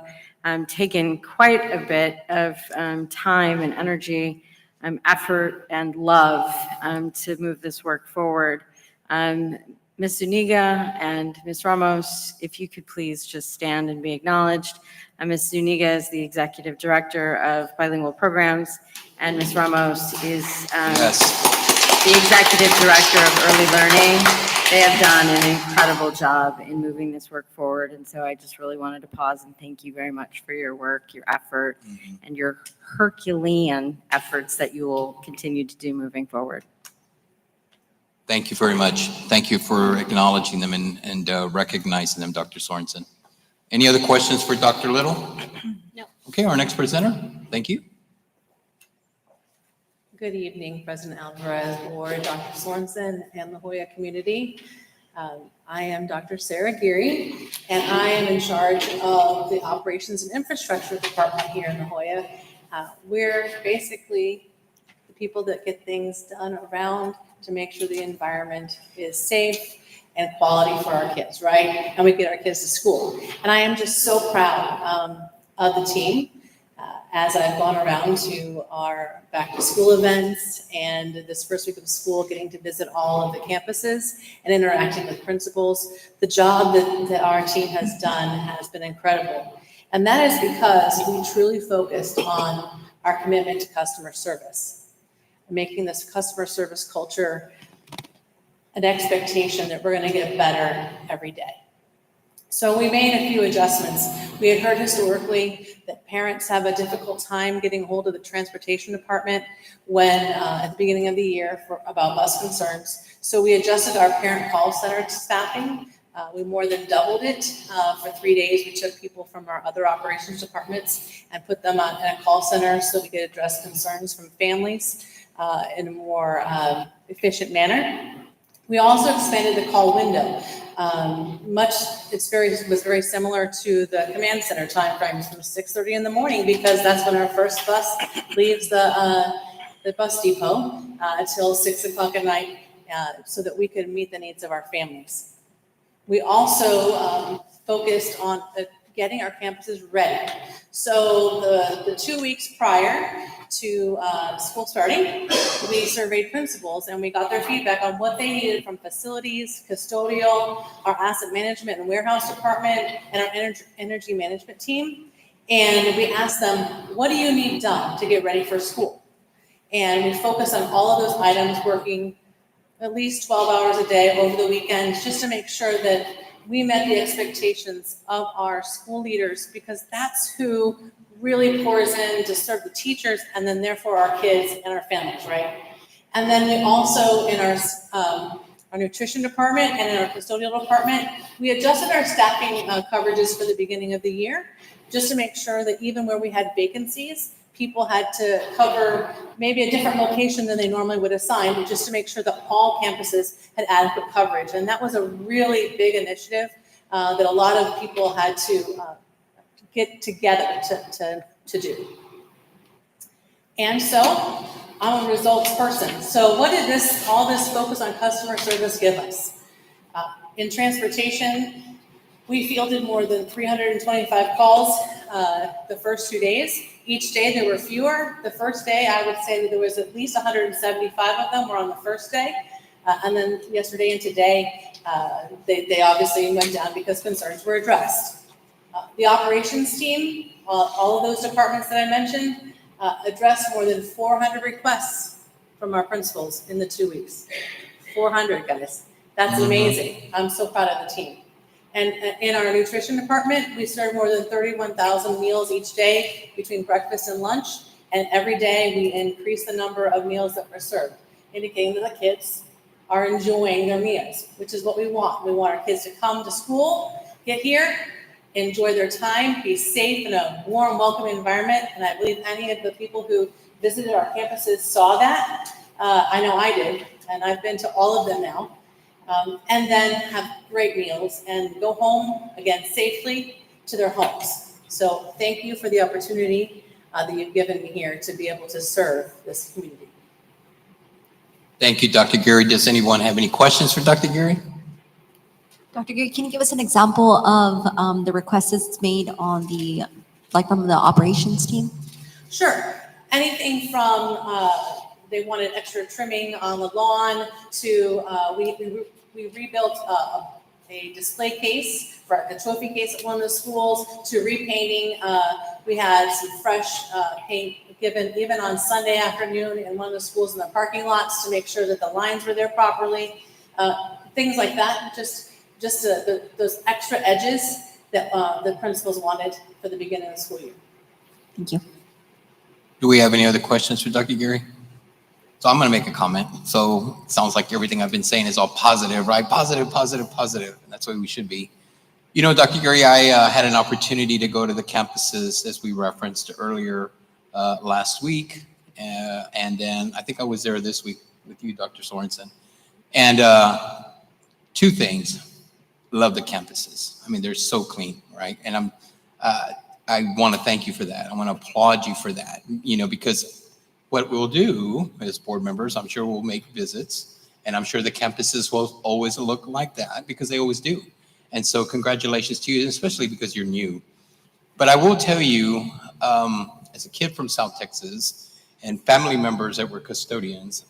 taken quite a bit of time and energy, effort and love to move this work forward. Ms. Zuniga and Ms. Ramos, if you could please just stand and be acknowledged. Ms. Zuniga is the Executive Director of Bilingual Programs, and Ms. Ramos is the Executive Director of Early Learning. They have done an incredible job in moving this work forward, and so I just really wanted to pause and thank you very much for your work, your effort, and your Herculean efforts that you will continue to do moving forward. Thank you very much. Thank you for acknowledging them and recognizing them, Dr. Sorensen. Any other questions for Dr. Little? No. Okay, our next presenter. Thank you. Good evening, President Alvarez, Board, Dr. Sorensen, and La Joya community. I am Dr. Sarah Geary, and I am in charge of the Operations and Infrastructure Department here in La Joya. We're basically the people that get things done around to make sure the environment is safe and quality for our kids, right? And we get our kids to school. And I am just so proud of the team as I've gone around to our back to school events and this first week of school, getting to visit all of the campuses and interacting with principals. The job that our team has done has been incredible. And that is because we truly focused on our commitment to customer service, making this customer service culture an expectation that we're going to get better every day. So we made a few adjustments. We had heard historically that parents have a difficult time getting hold of the transportation department when at the beginning of the year about bus concerns. So we adjusted our parent call center staffing. We more than doubled it. For 3 days, we took people from our other operations departments and put them in a call center so we could address concerns from families in a more efficient manner. We also expanded the call window. It was very similar to the command center timeframes from 6:30 in the morning because that's when our first bus leaves the bus depot until 6 o'clock at night so that we could meet the needs of our families. We also focused on getting our campuses ready. So the 2 weeks prior, to school starting, we surveyed principals and we got their feedback on what they needed from facilities, custodial, our asset management and warehouse department, and our energy management team. And we asked them, what do you need done to get ready for school? And we focused on all of those items, working at least 12 hours a day over the weekends, just to make sure that we met the expectations of our school leaders, because that's who really pours in to serve the teachers and then therefore our kids and our families, right? And then we also, in our nutrition department and in our custodial department, we adjusted our staffing coverages for the beginning of the year, just to make sure that even where we had vacancies, people had to cover maybe a different location than they normally would assign, but just to make sure that all campuses had adequate coverage. And that was a really big initiative that a lot of people had to get together to do. And so I'm a results person. So what did all this focus on customer service give us? In transportation, we fielded more than 325 calls the first 2 days. Each day there were fewer. The first day, I would say that there was at least 175 of them were on the first day. And then yesterday and today, they obviously went down because concerns were addressed. The operations team, all of those departments that I mentioned, addressed more than 400 requests from our principals in the 2 weeks. 400, guys. That's amazing. I'm so proud of the team. And in our nutrition department, we serve more than 31,000 meals each day between breakfast and lunch. And every day we increase the number of meals that are served, indicating that the kids are enjoying their meals, which is what we want. We want our kids to come to school, get here, enjoy their time, be safe in a warm, welcoming environment. And I believe any of the people who visited our campuses saw that. I know I did, and I've been to all of them now. And then have great meals and go home, again, safely to their homes. So thank you for the opportunity that you've given me here to be able to serve this community. Thank you, Dr. Gary. Does anyone have any questions for Dr. Gary? Dr. Gary, can you give us an example of the requests that's made on from the operations team? Sure. Anything from they wanted extra trimming on the lawn to we rebuilt a display case for the trophy case at one of the schools, to repainting. We had some fresh paint given even on Sunday afternoon in one of the schools in the parking lots to make sure that the lines were there properly. Things like that, just those extra edges that the principals wanted for the beginning of the school year. Thank you. Do we have any other questions for Dr. Gary? So I'm going to make a comment. So it sounds like everything I've been saying is all positive, right? Positive, positive, positive. And that's the way we should be. You know, Dr. Gary, I had an opportunity to go to the campuses, as we referenced earlier last week. And then I think I was there this week with you, Dr. Sorensen. And two things. Love the campuses. I mean, they're so clean, right? And I want to thank you for that. I want to applaud you for that, you know, because what we'll do as board members, I'm sure we'll make visits, and I'm sure the campuses will always look like that because they always do. And so congratulations to you, especially because you're new. But I will tell you, as a kid from South Texas and family members that were custodians,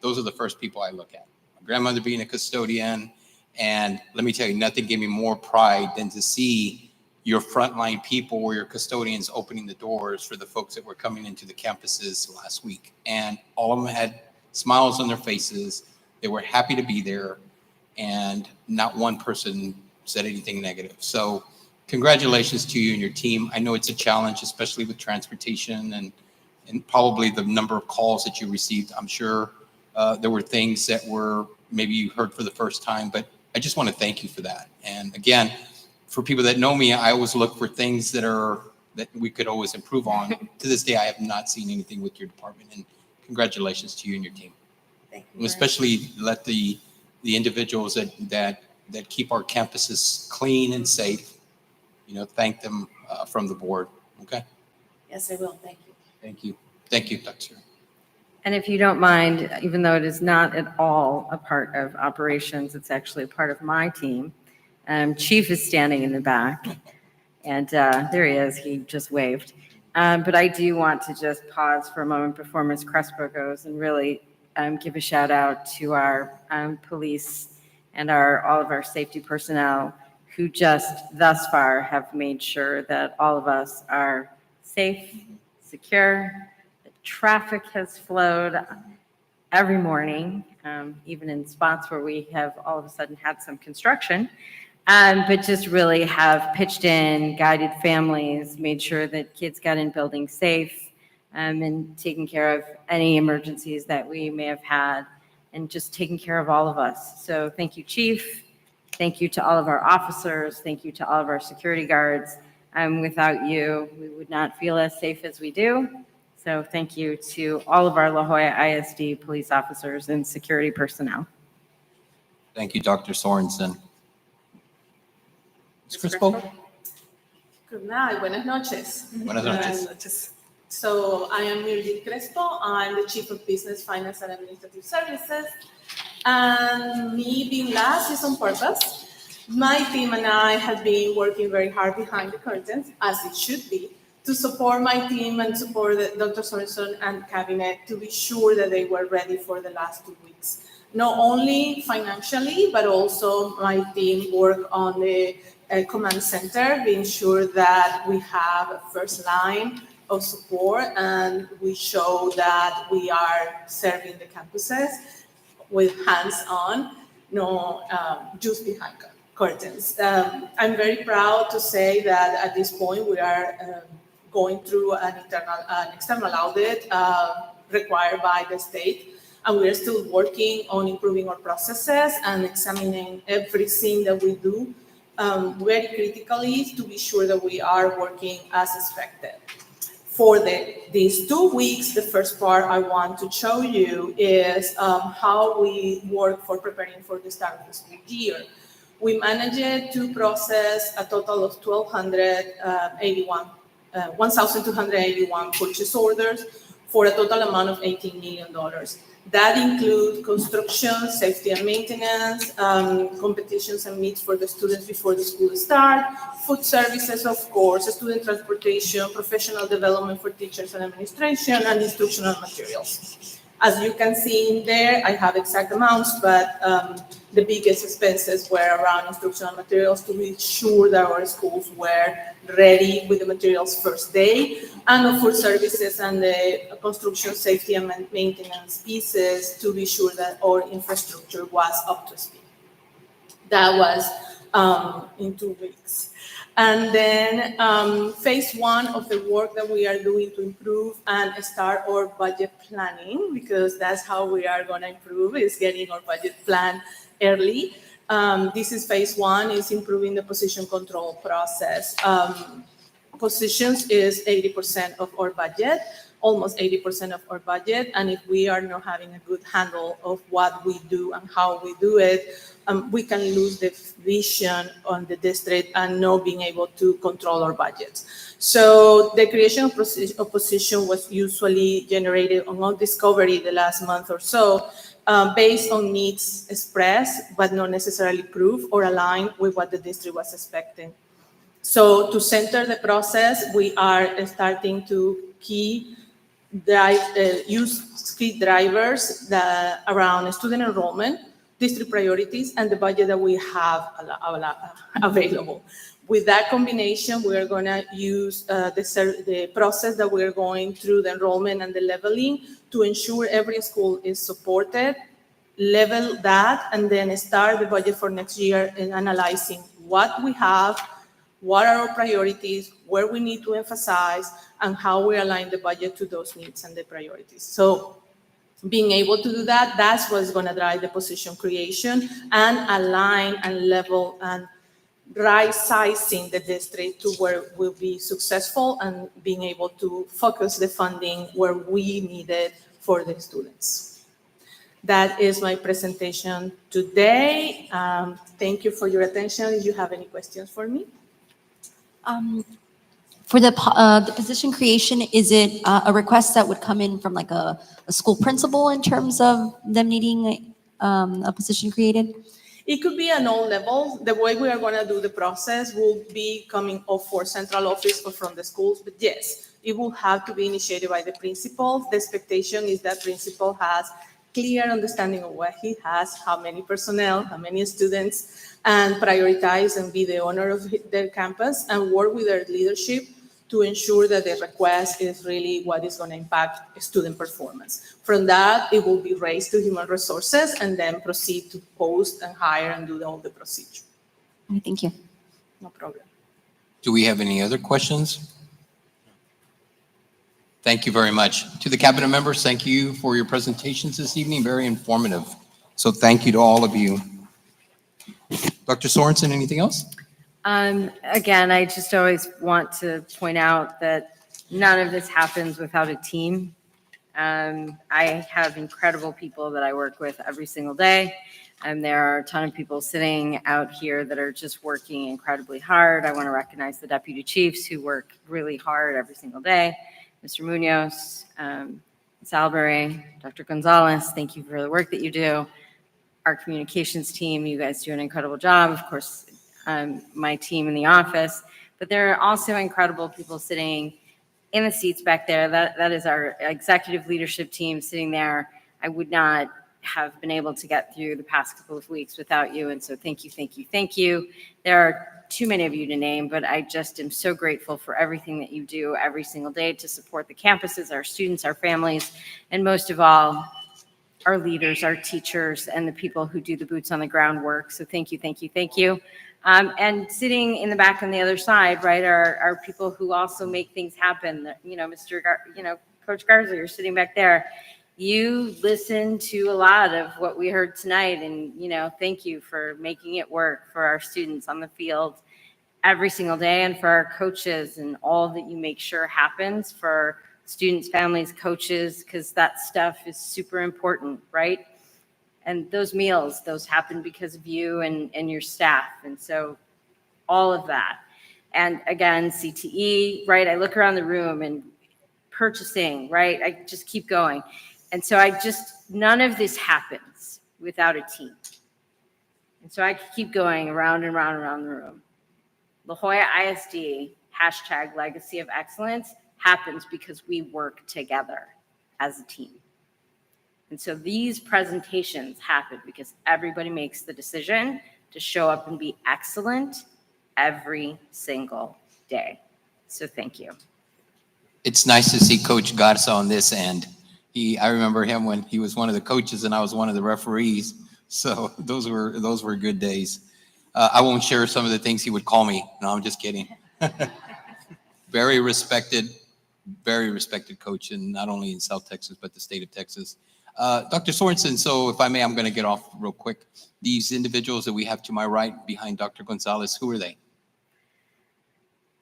those are the first people I look at. My grandmother being a custodian, and let me tell you, nothing gave me more pride than to see your frontline people or your custodians opening the doors for the folks that were coming into the campuses last week. And all of them had smiles on their faces. They were happy to be there, and not one person said anything negative. So congratulations to you and your team. I know it's a challenge, especially with transportation and probably the number of calls that you received. I'm sure there were things that were maybe you heard for the first time, but I just want to thank you for that. And again, for people that know me, I always look for things that we could always improve on. To this day, I have not seen anything with your department, and congratulations to you and your team. Thank you. And especially let the individuals that keep our campuses clean and safe, you know, thank them from the board. Okay. Yes, I will. Thank you. Thank you. Thank you, Dr. And if you don't mind, even though it is not at all a part of operations, it's actually a part of my team. Chief is standing in the back, and there he is. He just waved. But I do want to just pause for a moment before Ms. Crespo goes and really give a shout out to our police and all of our safety personnel who just thus far have made sure that all of us are safe, secure, that traffic has flowed every morning, even in spots where we have all of a sudden had some construction, but just really have pitched in, guided families, made sure that kids got in buildings safe, and taken care of any emergencies that we may have had, and just taking care of all of us. So thank you, Chief. Thank you to all of our officers. Thank you to all of our security guards. Without you, we would not feel as safe as we do. So thank you to all of our La Joya ISD police officers and security personnel. Thank you, Dr. Sorensen. Ms. Crespo? Good night. Buenas noches. Buenas noches. So I am Mirjit Crespo. I'm the Chief of Business, Finance, and Administrative Services. And me being last is on purpose. My team and I have been working very hard behind the curtains, as it should be, to support my team and support Dr. Sorensen and cabinet to be sure that they were ready for the last 2 weeks. Not only financially, but also my team worked on the command center, being sure that we have a first line of support and we show that we are serving the campuses with hands-on, no just behind curtains. I'm very proud to say that at this point we are going through an external audit required by the state, and we are still working on improving our processes and examining everything that we do very critically to be sure that we are working as expected. For these 2 weeks, the first part I want to show you is how we work for preparing for the start of the school year. We managed to process a total of 1,281 purchase orders for a total amount of $18 million. That includes construction, safety and maintenance, competitions and meets for the students before the school start, food services, of course, student transportation, professional development for teachers and administration, and instructional materials. As you can see in there, I have exact amounts, but the biggest expenses were around instructional materials to be sure that our schools were ready with the materials first day, and the food services and the construction, safety, and maintenance pieces to be sure that our infrastructure was up to speed. That was in 2 weeks. And then phase one of the work that we are doing to improve and start our budget planning, because that's how we are going to improve, is getting our budget plan early. This is phase one, is improving the position control process. Positions is 80% of our budget, almost 80% of our budget. And if we are not having a good handle of what we do and how we do it, we can lose the vision on the district and not being able to control our budgets. So the creation of position was usually generated on our discovery the last month or so, based on needs expressed, but not necessarily proved or aligned with what the district was expecting. So to center the process, we are starting to use key drivers around student enrollment, district priorities, and the budget that we have available. With that combination, we are going to use the process that we are going through the enrollment and the leveling to ensure every school is supported, level that, and then start the budget for next year in analyzing what we have, what are our priorities, where we need to emphasize, and how we align the budget to those needs and the priorities. So being able to do that, that's what's going to drive the position creation and align and level and right sizing the district to where we'll be successful and being able to focus the funding where we need it for the students. That is my presentation today. Thank you for your attention. If you have any questions for me. For the position creation, is it a request that would come in from like a school principal in terms of them needing a position created? It could be an all level. The way we are going to do the process will be coming off for central office or from the schools, but yes, it will have to be initiated by the principal. The expectation is that principal has clear understanding of what he has, how many personnel, how many students, and prioritize and be the owner of their campus and work with their leadership to ensure that the request is really what is going to impact student performance. From that, it will be raised to human resources and then proceed to post and hire and do all the procedure. Thank you. No problem. Do we have any other questions? Thank you very much. To the cabinet members, thank you for your presentations this evening, very informative. So thank you to all of you. Dr. Sorensen, anything else? Again, I just always want to point out that none of this happens without a team. I have incredible people that I work with every single day, and there are a ton of people sitting out here that are just working incredibly hard. I want to recognize the deputy chiefs who work really hard every single day. Mr. Munoz, Ms. Albury, Dr. Gonzalez, thank you for the work that you do. Our communications team, you guys do an incredible job. Of course, my team in the office, but there are also incredible people sitting in the seats back there. That is our executive leadership team sitting there. I would not have been able to get through the past couple of weeks without you. And so thank you, thank you, thank you. There are too many of you to name, but I just am so grateful for everything that you do every single day to support the campuses, our students, our families, and most of all, our leaders, our teachers, and the people who do the boots on the ground work. So thank you, thank you, thank you. And sitting in the back on the other side, right, are people who also make things happen. You know, Coach Garza, you're sitting back there. You listen to a lot of what we heard tonight, and, thank you for making it work for our students on the field every single day, and for our coaches and all that you make sure happens for students, families, coaches, because that stuff is super important, right? And those meals, those happen because of you and your staff. And so all of that. And again, CTE, right? I look around the room and purchasing, right? I just keep going. And so none of this happens without a team. And so I could keep going around and around the room. La Joya ISD, #Legacy of Excellence, happens because we work together as a team. And so these presentations happen because everybody makes the decision to show up and be excellent every single day. So thank you. It's nice to see Coach Garza on this end. I remember him when he was one of the coaches and I was one of the referees. So those were good days. I won't share some of the things he would call me. No, I'm just kidding. Very respected coach, and not only in South Texas, but the state of Texas. Dr. Sorensen, so if I may, I'm going to get off real quick. These individuals that we have to my right behind Dr. Gonzalez, who are they?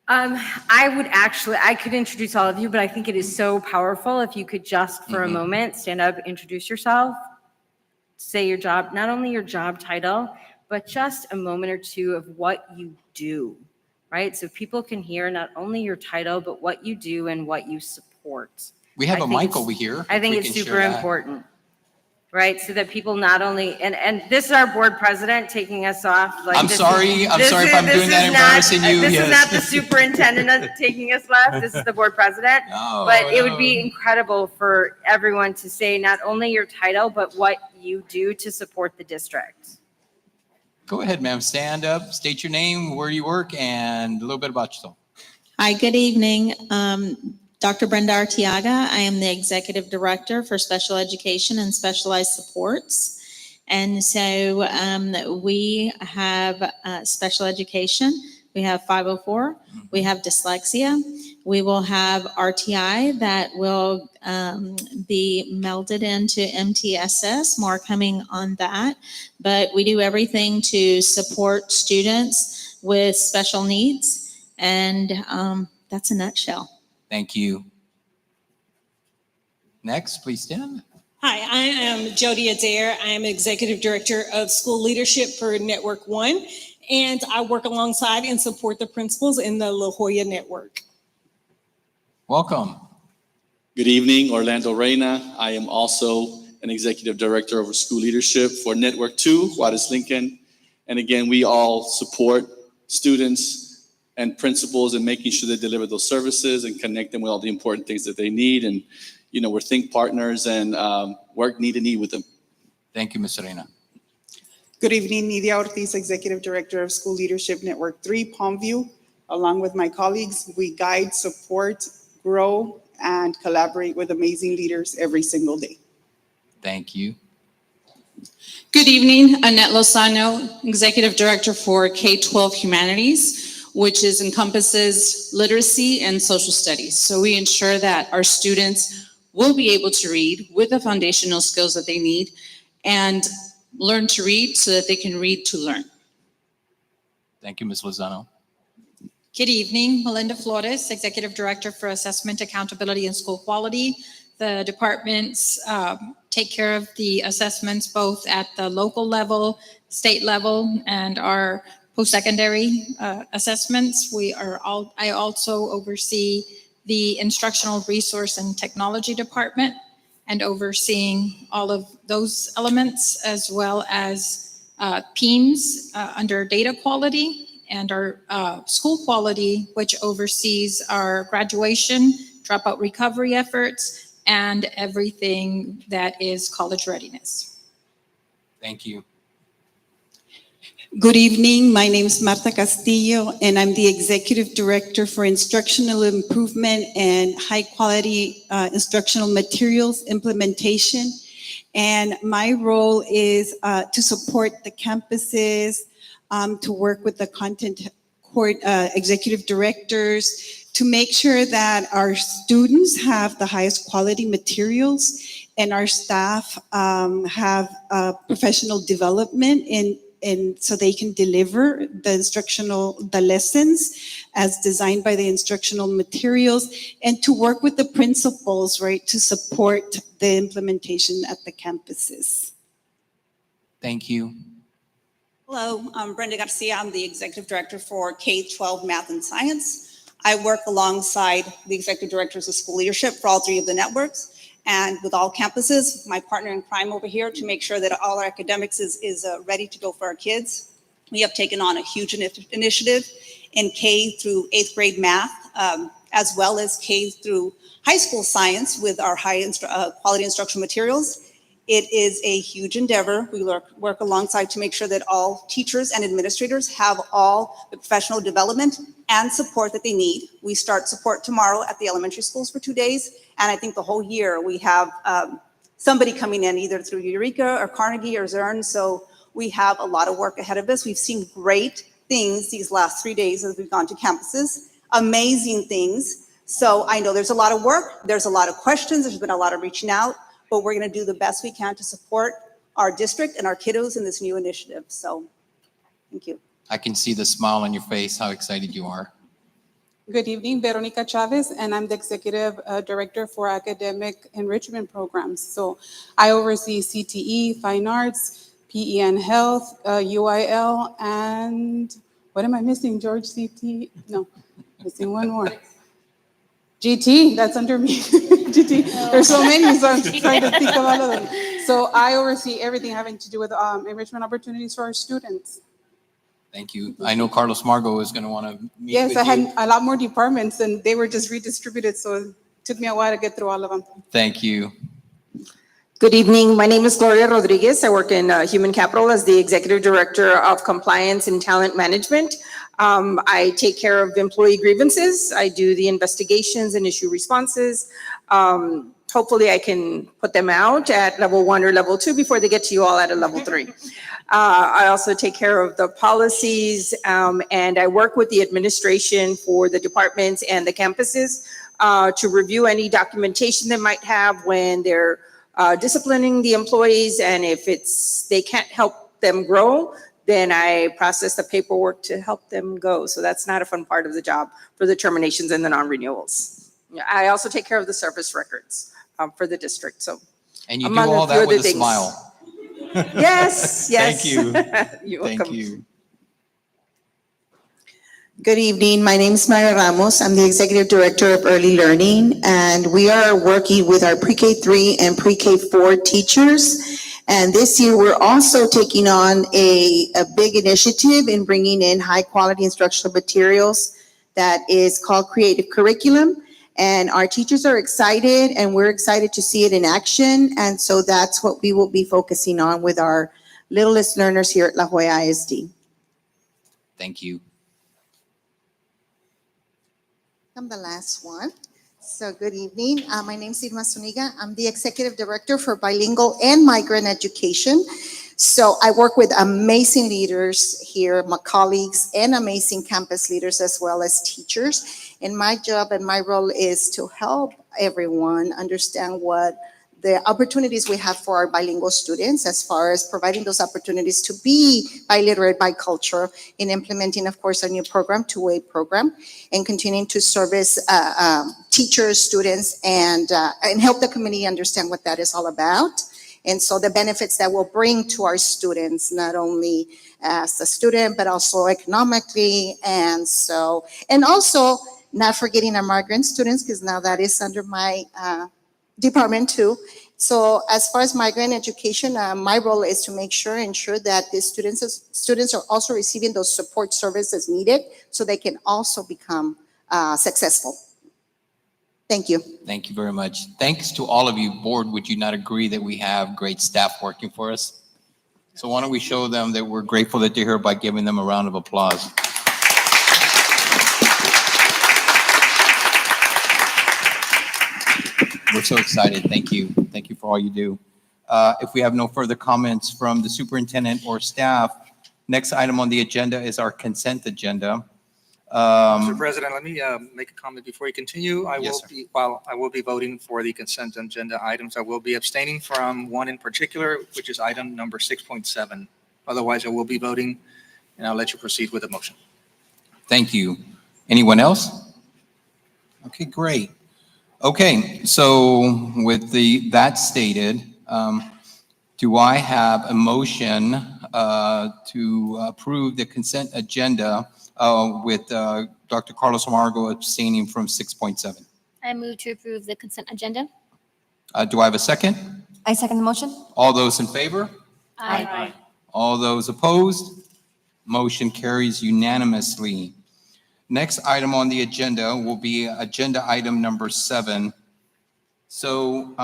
I could introduce all of you, but I think it is so powerful if you could just for a moment stand up, introduce yourself, say your job, not only your job title, but just a moment or two of what you do, right? So people can hear not only your title, but what you do and what you support. We have a mic over here. I think it's super important, right? So that people not only, and this is our board president taking us off. I'm sorry if I'm doing that, embarrassing you. This is not the superintendent taking us left. This is the board president. But it would be incredible for everyone to say not only your title, but what you do to support the district. Go ahead, ma'am. Stand up, state your name, where you work, and a little bit about yourself. Hi, good evening. Dr. Brenda Arteaga. I am the Executive Director for Special Education and Specialized Supports. And so we have special education. We have 504. We have dyslexia. We will have RTI that will be melded into MTSS, more coming on that. But we do everything to support students with special needs. And that's a nutshell. Thank you. Next, please stand. Hi, I am Jody Adair. I am Executive Director of School Leadership for Network One, and I work alongside and support the principals in the La Joya Network. Welcome. Good evening, Orlando Reyna. I am also an Executive Director of School Leadership for Network 2, Juarez Lincoln. And again, we all support students and principals in making sure they deliver those services and connect them with all the important things that they need. And, we're think partners and work knee to knee with them. Thank you, Ms. Reina. Good evening, Nidia Ortiz, Executive Director of School Leadership Network 3, Palmview. Along with my colleagues, we guide, support, grow, and collaborate with amazing leaders every single day. Thank you. Good evening, Annette Lozano, Executive Director for K-12 Humanities, which encompasses literacy and social studies. So we ensure that our students will be able to read with the foundational skills that they need and learn to read so that they can read to learn. Thank you, Ms. Lozano. Good evening, Melinda Flores, Executive Director for Assessment, Accountability, and School Quality. The departments take care of the assessments both at the local level, state level, and our post-secondary assessments. I also oversee the Instructional Resource and Technology Department and overseeing all of those elements, as well as PEAMS under data quality, and our school quality, which oversees our graduation, dropout recovery efforts, and everything that is college readiness. Thank you. Good evening. My name is Marta Castillo, and I'm the Executive Director for Instructional Improvement and High Quality Instructional Materials Implementation. And my role is to support the campuses, to work with the content court executive directors, to make sure that our students have the highest quality materials and our staff have professional development and so they can deliver the lessons as designed by the instructional materials, and to work with the principals, right, to support the implementation at the campuses. Thank you. Hello, I'm Brenda Garcia. I'm the Executive Director for K-12 Math and Science. I work alongside the Executive Directors of School Leadership for all three of the networks and with all campuses, my partner in crime over here, to make sure that all our academics is ready to go for our kids. We have taken on a huge initiative in K through 8th grade math, as well as K through high school science with our high quality instructional materials. It is a huge endeavor. We work alongside to make sure that all teachers and administrators have all the professional development and support that they need. We start support tomorrow at the elementary schools for 2 days. And I think the whole year we have somebody coming in either through Eureka or Carnegie or Zurn. So we have a lot of work ahead of us. We've seen great things these last 3 days as we've gone to campuses, amazing things. So I know there's a lot of work. There's a lot of questions. There's been a lot of reaching out. But we're going to do the best we can to support our district and our kiddos in this new initiative. So, thank you. I can see the smile on your face, how excited you are. Good evening, Veronica Chavez, and I'm the Executive Director for Academic Enrichment Programs. So I oversee CTE, Fine Arts, PE and Health, UIL, and what am I missing, George? CT? No, missing one more. GT, that's under me. GT, there's so many, so I'm trying to think of all of them. So I oversee everything having to do with enrichment opportunities for our students. Thank you. I know Carlos Margo is going to want to meet Yes, with I had you. a lot more departments and they were just redistributed, so it took me a while to get through all of them. Thank you. Good evening. My name is Gloria Rodriguez. I work in Human Capital as the Executive Director of Compliance and Talent Management. I take care of employee grievances. I do the investigations and issue responses. Hopefully I can put them out at level 1 or level 2 before they get to you all at a level 3. I also take care of the policies and I work with the administration for the departments and the campuses to review any documentation they might have when they're disciplining the employees, and if they can't help them grow, then I process the paperwork to help them go. So that's not a fun part of the job for the terminations and the non-renewals. I also take care of the service records for the district. So, And you do all that with a smile. Yes, yes. Thank you. You're Thank welcome. you. Good evening. My name is Maya Ramos. I'm the Executive Director of Early Learning, and we are working with our pre-K 3 and pre-K 4 teachers And this year, we're also taking on a big initiative in bringing in high-quality instructional materials that is called Creative Curriculum. And our teachers are excited, and we're excited to see it in action. And so that's what we will be focusing on with our littlest learners here at La Joya ISD. Thank you. I'm the last one. So good evening. My name is Irma Zuniga. I'm the Executive Director for Bilingual and Migrant Education. So I work with amazing leaders here, my colleagues, and amazing campus leaders as well as teachers. And my job and my role is to help everyone understand what the opportunities we have for our bilingual students as far as providing those opportunities to be biliterate, bicultural, in implementing, of course, a new program, two-way program, and continuing to service teachers, students, and help the community understand what that is all about. And so the benefits that will bring to our students, not only as a student, but also economically. And also not forgetting our migrant students, because now that is under my department too. So as far as migrant education, my role is to ensure that the students are also receiving those support services needed so they can also become successful. Thank you. Thank you very much. Thanks to all of you. Board, would you not agree that we have great staff working for us? So why don't we show them that we're grateful that they're here by giving them a round of applause. We're so excited. Thank you. Thank you for all you do. If we have no further comments from the superintendent or staff, next item on the agenda is our consent agenda. Mr. President, let me make a comment before you continue. Yes, sir. While I will be voting for the consent agenda items, I will be abstaining from one in particular, which is item number 6.7. Otherwise, I will be voting, and I'll let you proceed with the motion. Thank you. Anyone else? Okay, great. Okay, so with that stated, do I have a motion to approve the consent agenda with Dr. Carlos Amargo abstaining from 6.7? I move to approve the consent agenda. Do I have a second? I second the motion. All those in favor? Aye. All those opposed? Motion carries unanimously. Next item on the agenda will be agenda item number 7. So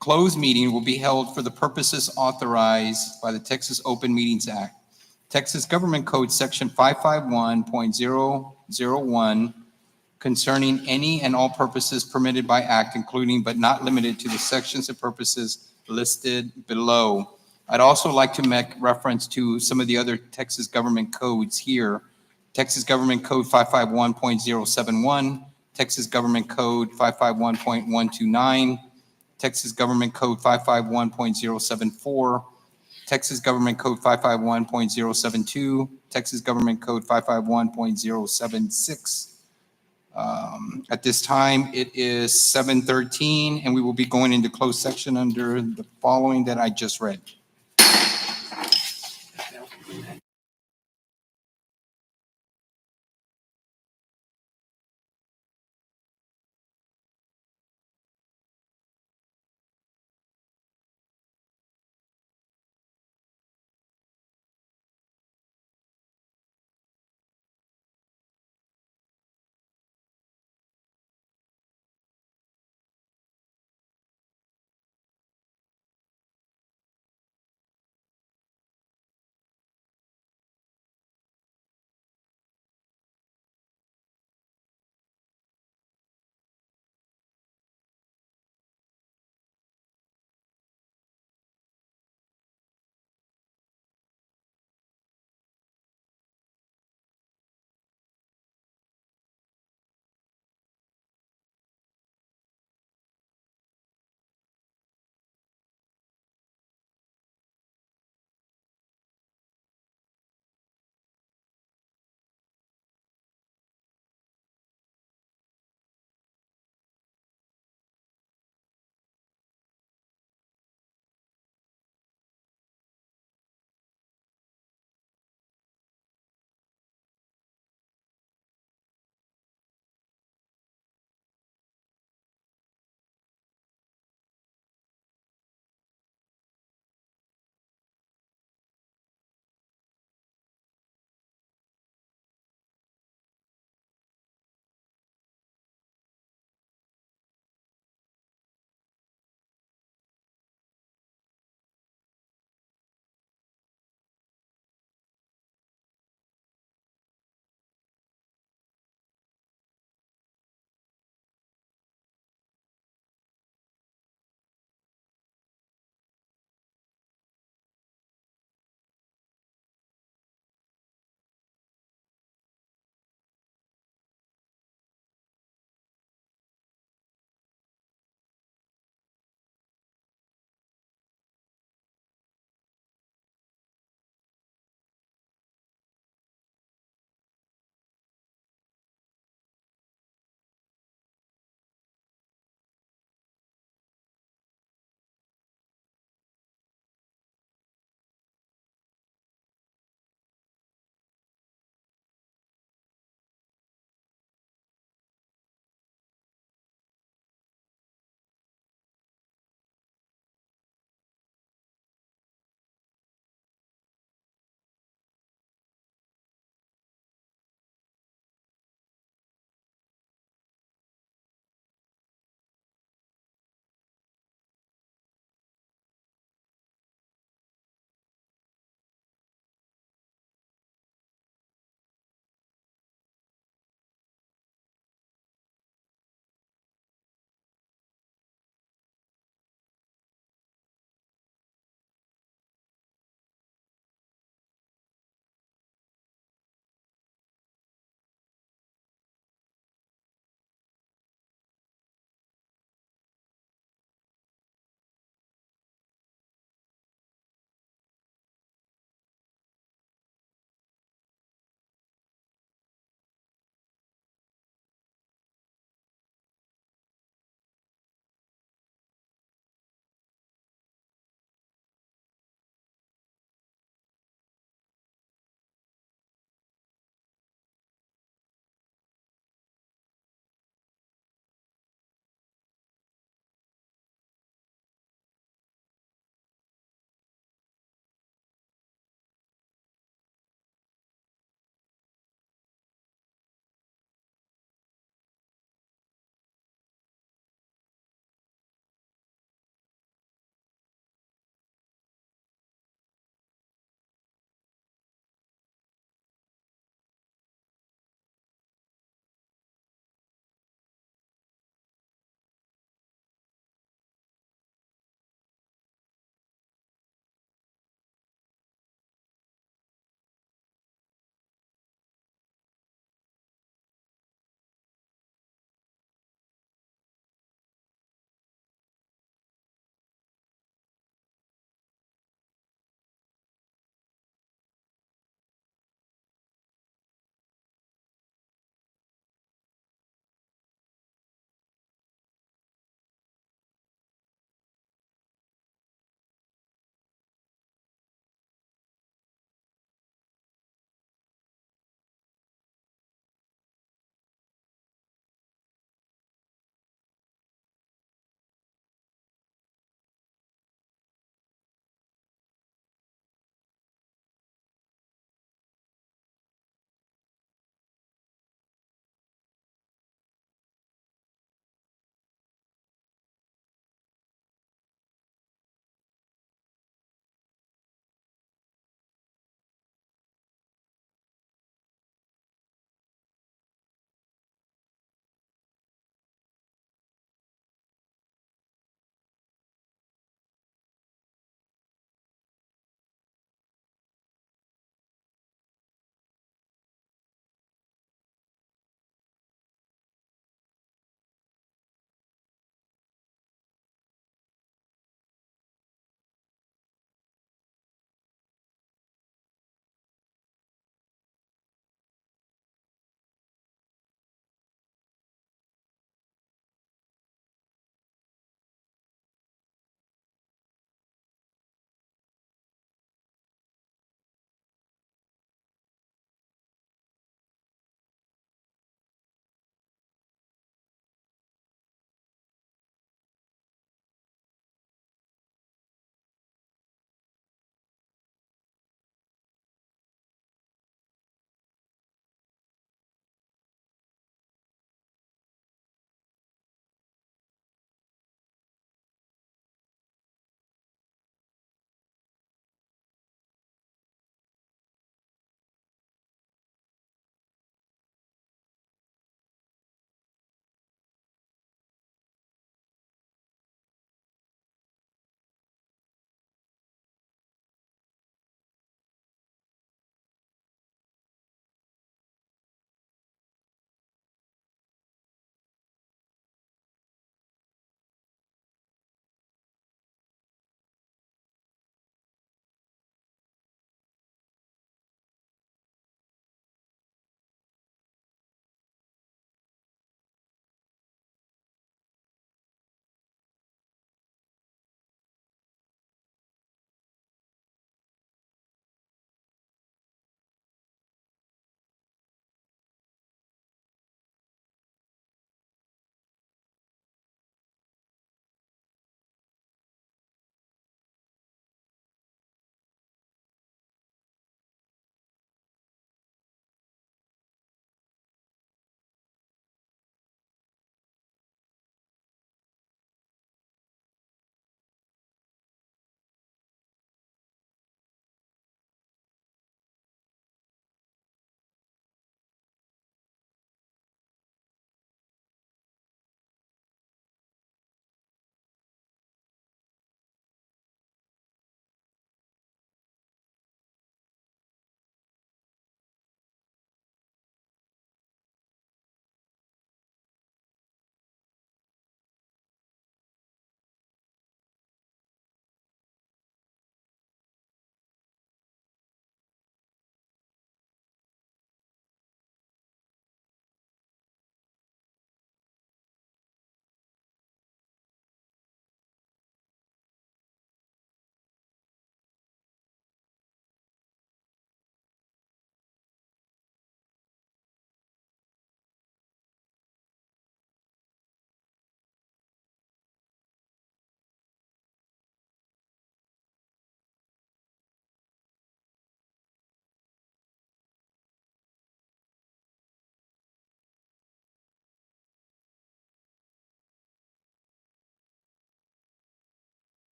closed meeting will be held for the purposes authorized by the Texas Open Meetings Act, Texas Government Code Section 551.001, concerning any and all purposes permitted by act, including but not limited to the sections and purposes listed below. I'd also like to make reference to some of the other Texas government codes here. Texas Government Code 551.071, Texas Government Code 551.129, Texas Government Code 551.074, Texas Government Code 551.072, Texas Government Code 551.076. At this time, it is 7:13, and we will be going into closed section under the following that I just read.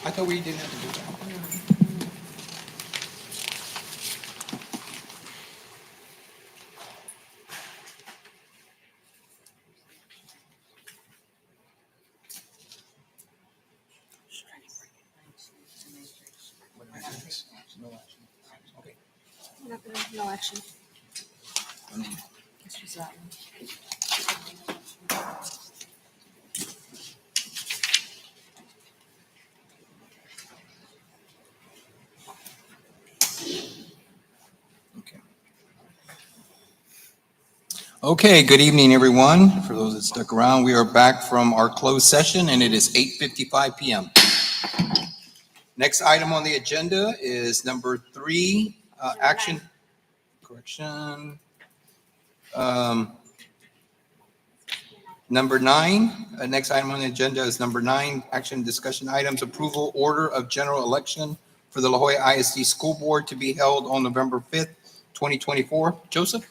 I thought we didn't have to do that. No action. Okay, good evening, everyone. For those that stuck around, we are back from our closed session, and it is 8:55 p.m. Next item on the agenda is number 3, action, correction. Number 9, next item on the agenda is number 9, action discussion items, approval order of general election for the La Joya ISD School Board to be held on November 5th, 2024. Joseph?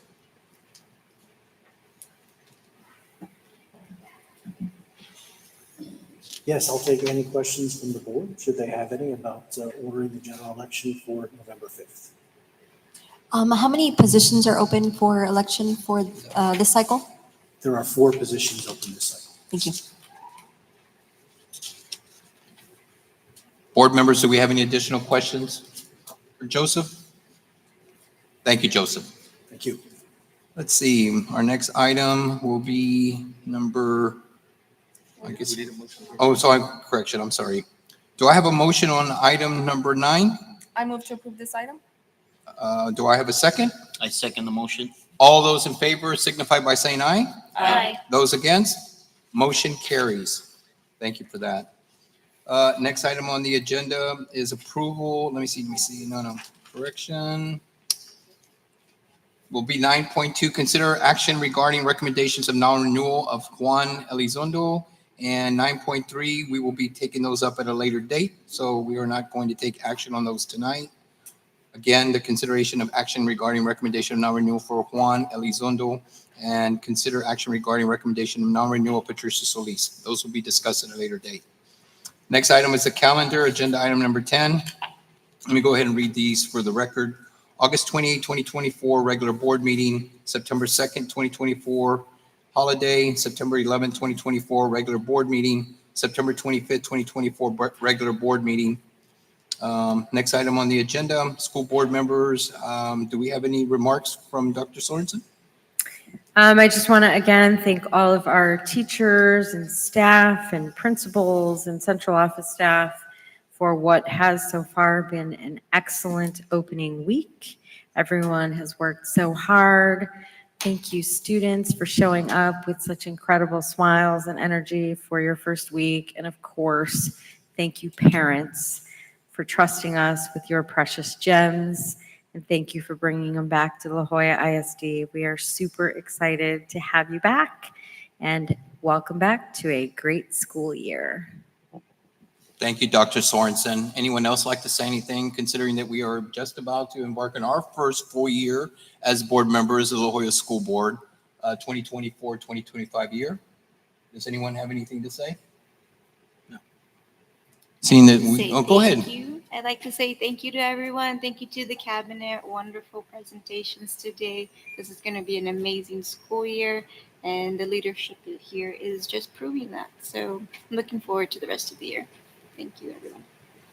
Yes, I'll take any questions from the board, should they have any, about ordering the general election for November 5th. How many positions are open for election for this cycle? There are 4 positions open this cycle. Thank you. Board members, do we have any additional questions for Joseph? Thank you, Joseph. Thank you. Let's see, our next item will be number, I guess, correction, I'm sorry. Do I have a motion on item number 9? I move to approve this item. Do I have a second? I second the motion. All those in favor signify by saying aye. Aye. Those against? Motion carries. Thank you for that. Next item on the agenda is approval. Let me see. No, correction. Will be 9.2, consider action regarding recommendations of non-renewal of Juan Elizondo. And 9.3, we will be taking those up at a later date, so we are not going to take action on those tonight. Again, the consideration of action regarding recommendation of non-renewal for Juan Elizondo and consider action regarding recommendation of non-renewal Patricia Solis. Those will be discussed at a later date. Next item is the calendar, agenda item number 10. Let me go ahead and read these for the record. August 28, 2024, regular board meeting. September 2nd, 2024, holiday. September 11, 2024, regular board meeting. September 25th, 2024, regular board meeting. Next item on the agenda, school board members. Do we have any remarks from Dr. Sorensen? I just want to again thank all of our teachers and staff and principals and central office staff for what has so far been an excellent opening week. Everyone has worked so hard. Thank you, students, for showing up with such incredible smiles and energy for your first week. And of course, thank you, parents, for trusting us with your precious gems. And thank you for bringing them back to La Joya ISD. We are super excited to have you back, and welcome back to a great school year. Thank you, Dr. Sorensen. Anyone else like to say anything, considering that we are just about to embark on our first full year as board members of the La Joya School Board, 2024-2025 year? Does anyone have anything to say? No. Seeing that we, go ahead. Thank you. I'd like to say thank you to everyone. Thank you to the cabinet. Wonderful presentations today. This is going to be an amazing school year, and the leadership here is just proving that. So I'm looking forward to the rest of the year. Thank you, everyone.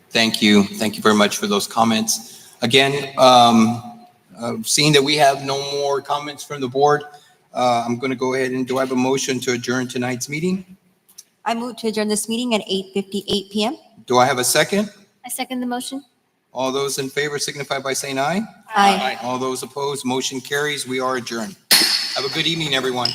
Thank you. Thank you very much for those comments. Again, seeing that we have no more comments from the board, I'm going to go ahead and do I have a motion to adjourn tonight's meeting? I move to adjourn this meeting at 8:58 p.m. Do I have a second? I second the motion. All those in favor signify by saying aye. Aye. All those opposed, motion carries. We are adjourned. Have a good evening, everyone.